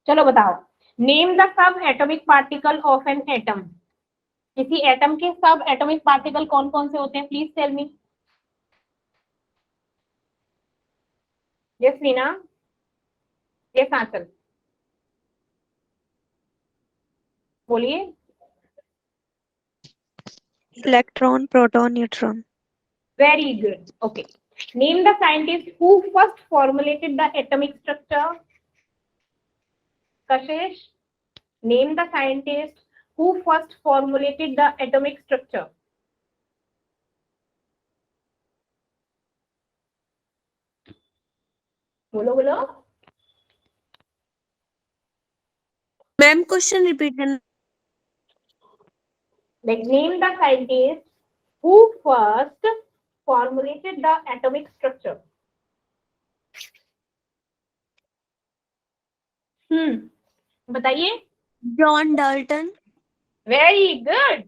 चलो बताओ, name the subatomic particle of an atom. किसी एटम के सब एटॉमिक पार्टिकल कौन कौन से होते हैं, please tell me. Yes Reena, yes answer बोलिए। Electron, proton, neutron. Very good. Okay. Name the scientist who first formulated the atomic structure. Kashish, name the scientist who first formulated the atomic structure. बोलो बोलो। Ma'am question repeat करना। Like name the scientist who first formulated the atomic structure. बताइए। John Dalton. Very good.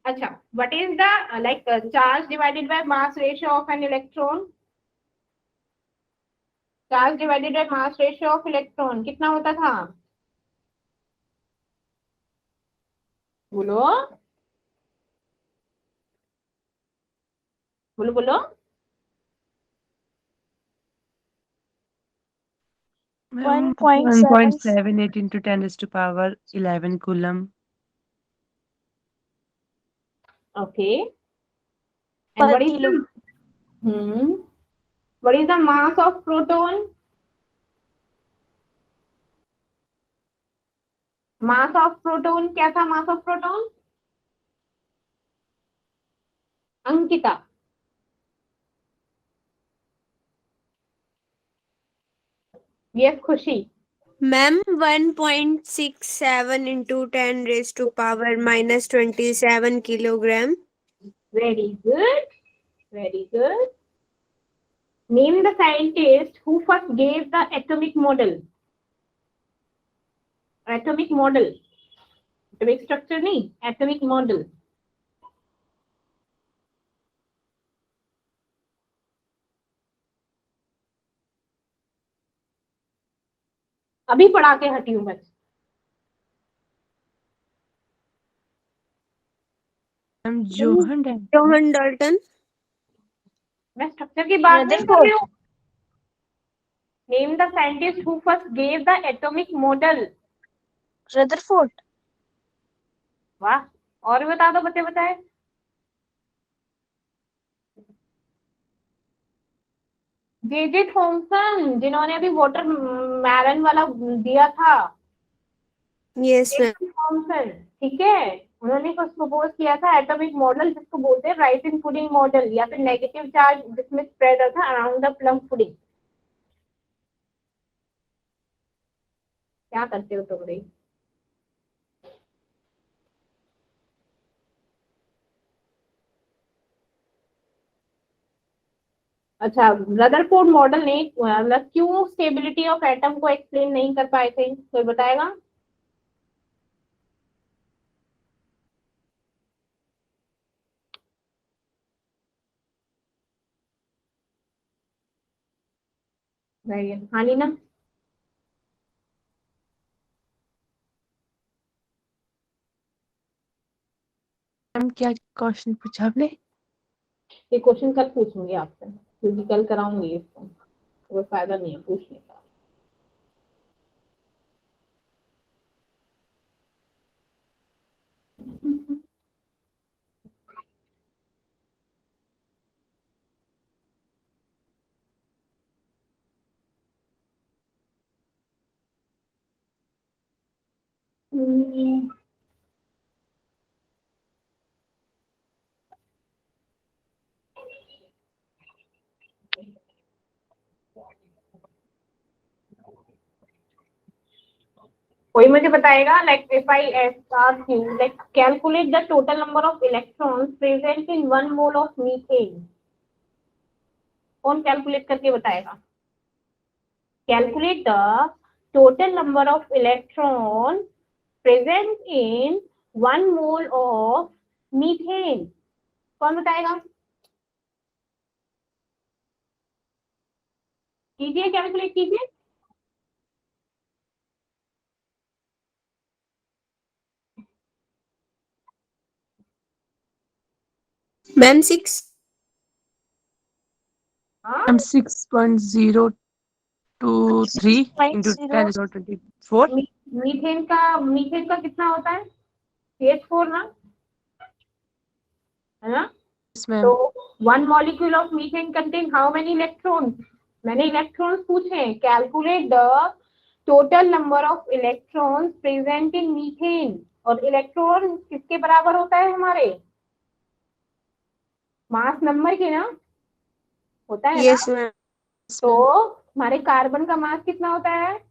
अच्छा, what is the charge divided by mass ratio of an electron? Charge divided by mass ratio of electron कितना होता था? बोलो बोलो बोलो। 1.78 into 10 raised to power 11 coulomb. Okay. And what is what is the mass of proton? Mass of proton क्या था? Mass of proton? Ankita. Yes, खुशी। Ma'am 1.67 into 10 raised to power -27 kilogram. Very good. Very good. Name the scientist who first gave the atomic model. Atomic model. Atomic structure नहीं, atomic model. अभी पढ़ा के हटी हूँ बस। Johan Dalton. मैं structure की बात नहीं कर रही हूँ। Name the scientist who first gave the atomic model. Rutherford. वाह, और बता दो बच्चे बताए। जे थॉमसन, जिन्होंने अभी वाटर मैलन वाला दिया था। Yes ma'am. थॉमसन, ठीक है, उन्होंने कुछ प्रपोज किया था एटॉमिक मॉडल, जिसको बोलते हैं राइसिन पुडिंग मॉडल, या फिर नेगेटिव चार्ज जिसमें स्प्रेड होता है अराउंड द प्लम पुडिंग। क्या करते हो तुम भाई? अच्छा, रदरफोर्ड मॉडल ने मतलब क्यों स्टेबिलिटी ऑफ एटम को एक्सप्लेन नहीं कर पाए थे, कोई बताएगा? हाँ लीना। मैम क्या क्वेश्चन पूछा आपने? ये क्वेश्चन कल पूछूंगी आपसे, क्योंकि कल कराऊंगी इसको, कोई फायदा नहीं है पूछने का। कोई मुझे बताएगा, like if I ask you like calculate the total number of electrons present in 1 mole of methane, कौन कैलकुलेट करके बताएगा? Calculate the total number of electron present in 1 mole of methane, कौन बताएगा? कीजिए, कैलकुलेट कीजिए। मैम 6। हाँ, ma'am 6.0 two three into 6.0 10⁻24 methane का कितना होता है? CH4 ना, है ना? इसमें तो 1 molecule of methane contain how many electrons? मैंने इलेक्ट्रॉन्स पूछे हैं। Calculate the total number of electrons present in methane. और इलेक्ट्रॉन किसके बराबर होता है हमारे? मास नंबर के ना, होता है ना? Yes ma'am. तो हमारे कार्बन का मास कितना होता है?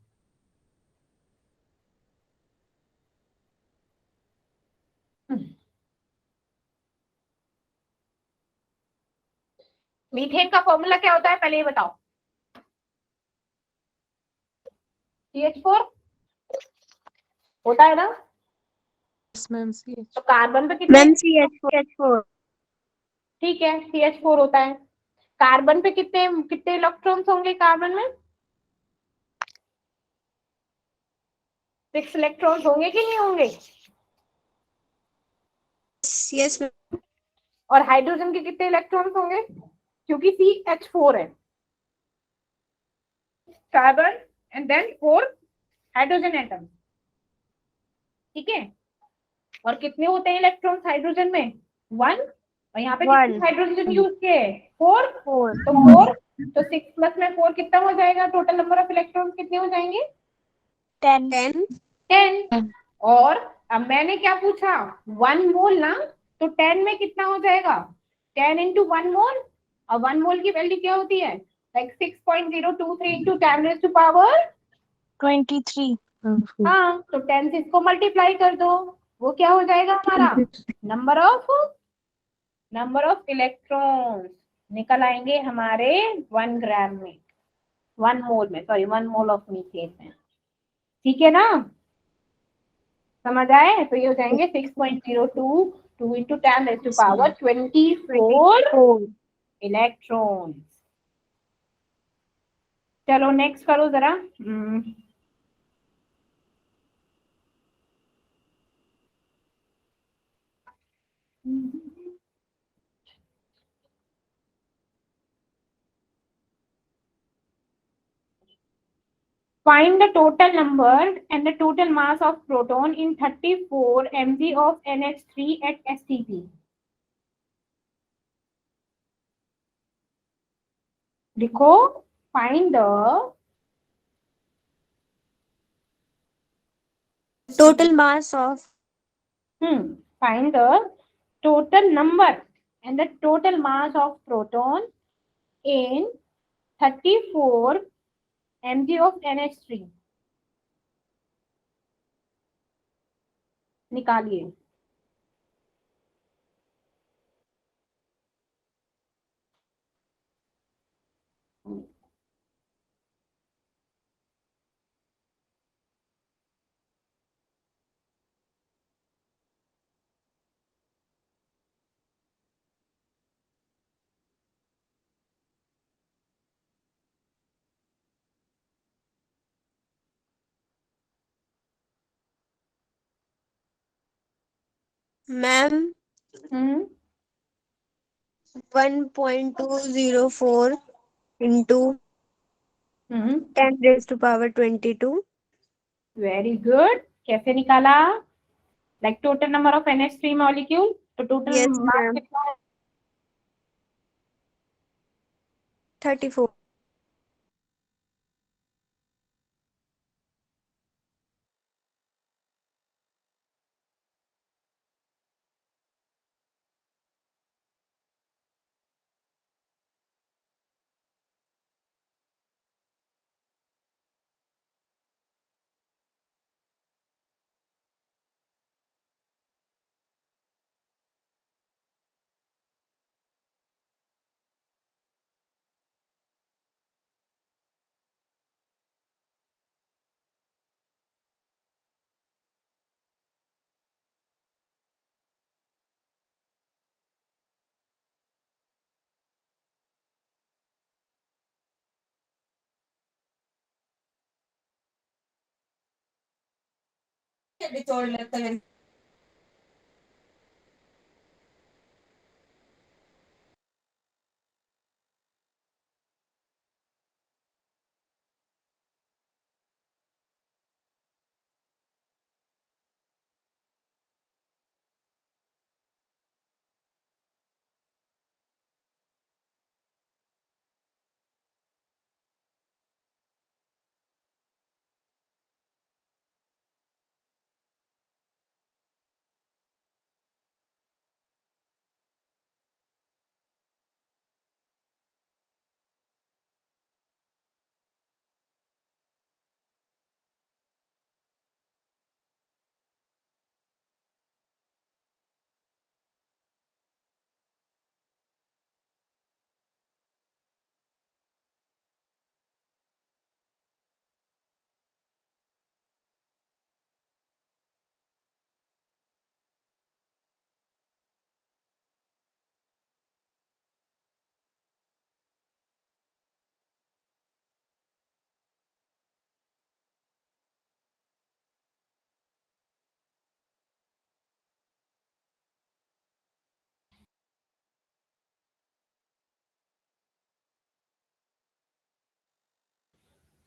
मीथेन का फॉर्मूला क्या होता है पहले ये बताओ। CH4 होता है ना? मैम CH तो कार्बन पे कितने? Ma'am CH4। ठीक है, CH4 होता है। कार्बन पे कितने कितने इलेक्ट्रॉन्स होंगे कार्बन में? 6 इलेक्ट्रॉन्स होंगे कि नहीं होंगे? Yes ma'am. और हाइड्रोजन के कितने इलेक्ट्रॉन्स होंगे? क्योंकि CH4 है, carbon and then 4 hydrogen atom. ठीक है। और कितने होते हैं इलेक्ट्रॉन्स हाइड्रोजन में? 1। और यहाँ पे कितने 1 हाइड्रोजन यूज किए? 4। 4 तो 4, तो 6 प्लस में 4 कितना हो जाएगा? टोटल नंबर ऑफ इलेक्ट्रॉन्स कितने हो जाएंगे? 10 10। 10। और अब मैंने क्या पूछा? 1 मोल ना, तो 10 में कितना हो जाएगा? 10 इंटू 1 मोल। और 1 मोल की वैल्यू क्या होती है? Like 6.023 into 10 raise to power. 23 हाँ, तो 10 से इसको मल्टीप्लाई कर दो। वो क्या हो जाएगा हमारा? नंबर ऑफ इलेक्ट्रॉन्स निकल आएंगे हमारे 1 ग्राम में, 1 मोल में, सॉरी 1 मोल ऑफ मीथेन में। ठीक है ना? समझ आए? तो ये हो जाएंगे 6.02 2 into 10 raise to power 24 electrons. चलो नेक्स्ट करो जरा। Find the total number and the total mass of proton in 34 mg of NH3 at STP. लिखो, find the Total mass of find the total number and the total mass of proton in 34 mg of NH3. निकालिए। Ma'am 1.204 into 10 raised to power 22. Very good. कैसे निकाला? Like total number of NH3 molecule, तो total Yes मास ma'am. कितना है? 34।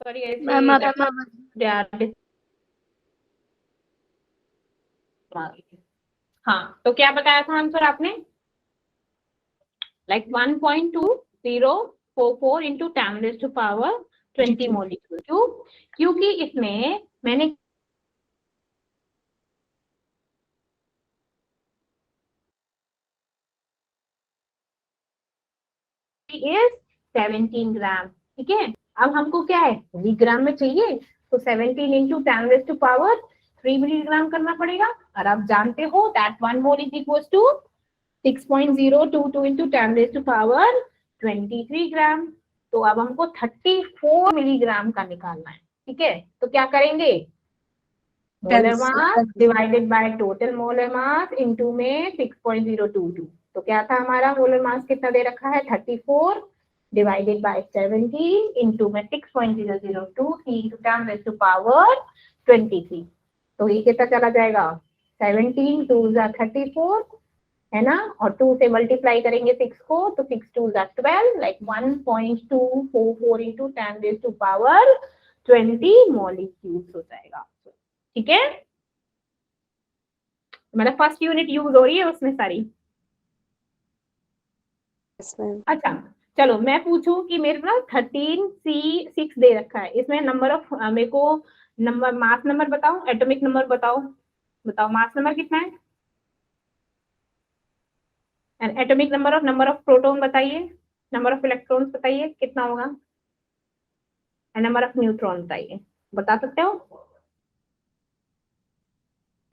Sorry ma'am ऐसे आपका हाँ, तो क्या बताया था आंसर आपने? Like 1.2044 into 10⁻20 molecule. क्यों? क्योंकि इसमें मैंने इज 17 ग्राम। ठीक है, अब हमको क्या है, मिलीग्राम में चाहिए, तो 17 इंटू 10⁻³ मिलीग्राम करना पड़ेगा। और आप जानते हो that 1 mole is equal to 6.022 into 10⁻23 gram. तो अब हमको 34 मिलीग्राम का निकालना है। ठीक है, तो क्या करेंगे, molar mass divided by total molar mass into में 6.022। तो क्या था हमारा मोलर मास कितना दे रखा है, 34 डिवाइडेड बाय 17 इंटू में 6.002 इंटू 10⁻23। तो ये कितना चला जाएगा, 17 2 34 है ना, और 2 से मल्टीप्लाई करेंगे 6 को, तो 6 2 12, लाइक 1.244 इंटू 10⁻20 मॉलिक्यूल्स हो जाएगा। ठीक है, मतलब फर्स्ट यूनिट यूज हो रही है उसमें सारी। Yes, ma'am. अच्छा, चलो मैं पूछूं कि मेरे पास 13C6 दे रखा है, इसमें नंबर ऑफ मेरे को नंबर मास नंबर बताओ, एटॉमिक नंबर बताओ, बताओ मास नंबर कितना है, and atomic number of proton बताइए, नंबर ऑफ इलेक्ट्रॉन्स बताइए कितना होगा, एंड नंबर ऑफ न्यूट्रॉन बताइए, बता सकते हो?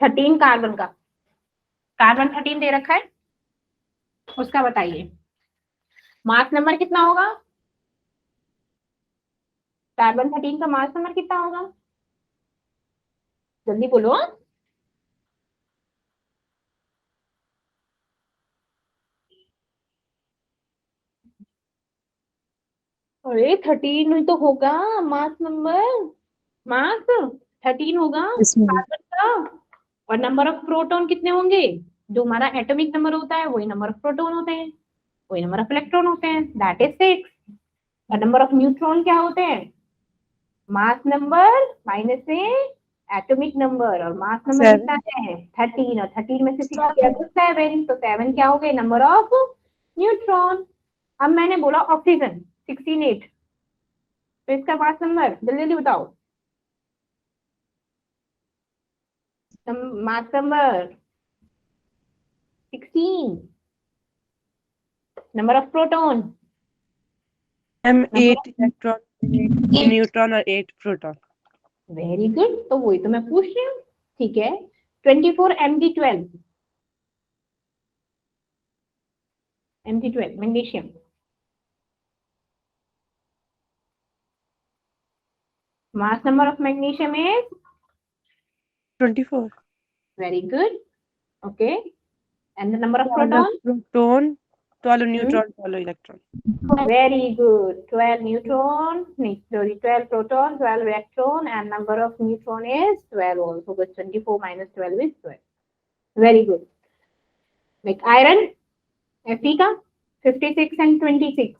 13 कार्बन का, कार्बन 13 दे रखा है, उसका बताइए मास नंबर कितना होगा, कार्बन 13 का मास नंबर कितना होगा, जल्दी बोलो। अरे 13 ही तो होगा मास नंबर, मास 13 होगा Yes, ma'am. कार्बन का। और नंबर ऑफ प्रोटॉन कितने होंगे, जो हमारा एटॉमिक नंबर होता है वही नंबर ऑफ प्रोटॉन होते हैं, वही नंबर ऑफ इलेक्ट्रॉन होते हैं, दैट इज 6। और नंबर ऑफ न्यूट्रॉन क्या होते हैं, मास नंबर माइनस से एटॉमिक नंबर, और मास नंबर कितना है 13, और 13 में से 6 किया तो 7, तो 7 क्या हो गए, नंबर ऑफ न्यूट्रॉन। अब मैंने बोला ऑक्सीजन 16 तो इसका मास नंबर जल्दी जल्दी बताओ, mass number 16, number of proton, number 8 electron, 8 neutron और 8 proton. वेरी गुड, तो वही तो मैं पूछ रही हूँ। ठीक है, 24 Mg12 magnesium, mass number of magnesium is 24. Very good, okay, and the number of 12 proton, proton, 12 neutron, 12 electron. very good, 12 neutron, sorry 12 proton, 12 electron, and number of neutron is 12 also, but 24 minus 12 is 12. Very good. Like iron, Fe का 56 and 26,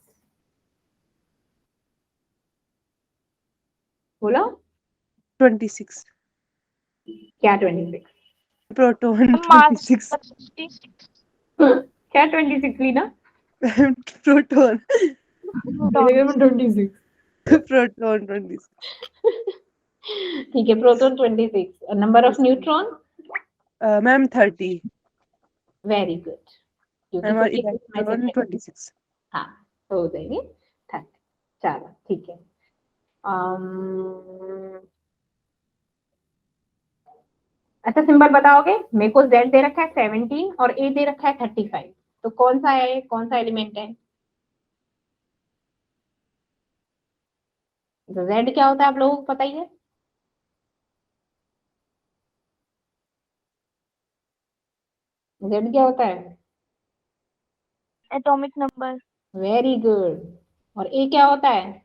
बोलो 26. क्या 26, Proton, मास 26. क्या 26 ली ना, Proton. मेरे घर में 26। Proton, 26. ठीक है, proton 26, number of neutron Ma'am, 30. Very good, क्योंकि Ma'am, और 56 में से electron, 26. हाँ तो हो जाएंगे 30। चलो ठीक है, अच्छा सिंबल बताओगे, मेरे को Z दे रखा है 17 और A दे रखा है 35, तो कौन सा है, कौन सा एलिमेंट है, तो Z क्या होता है आप लोगों को पता ही है, Z क्या होता है, एटॉमिक नंबर। वेरी गुड, और A क्या होता है,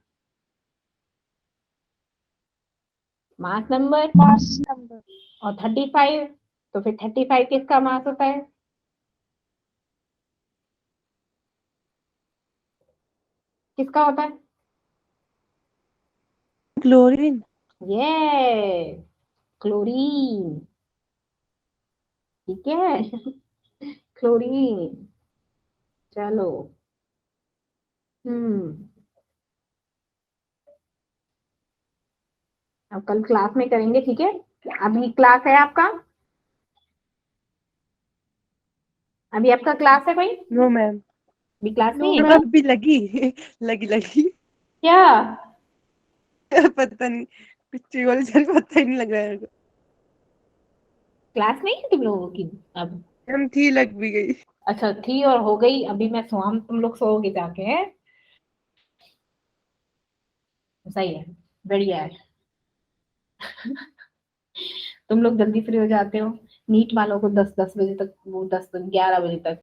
मास नंबर, मास नंबर। और 35, तो फिर 35 किसका मास होता है, किसका होता है, क्लोरीन। ये क्लोरीन, ठीक है। क्लोरीन, चलो। अब कल क्लास में करेंगे, ठीक है। अभी क्लास है आपका, अभी आपका क्लास है कोई? No ma'am. अभी क्लास नहीं है अभी लगी लगी क्या? पता नहीं, पिछली वाली सारी पता ही नहीं लग रहा है। क्लास नहीं है तुम लोगों की अब? मैम थी, लग भी गई। अच्छा, थी और हो गई। अभी मैं सोम, तुम लोग सोओगे जाके, हैं? सही है, बढ़िया है। तुम लोग जल्दी फ्री हो जाते हो। नीट वालों को 10-10 बजे तक, वो 10-11 बजे तक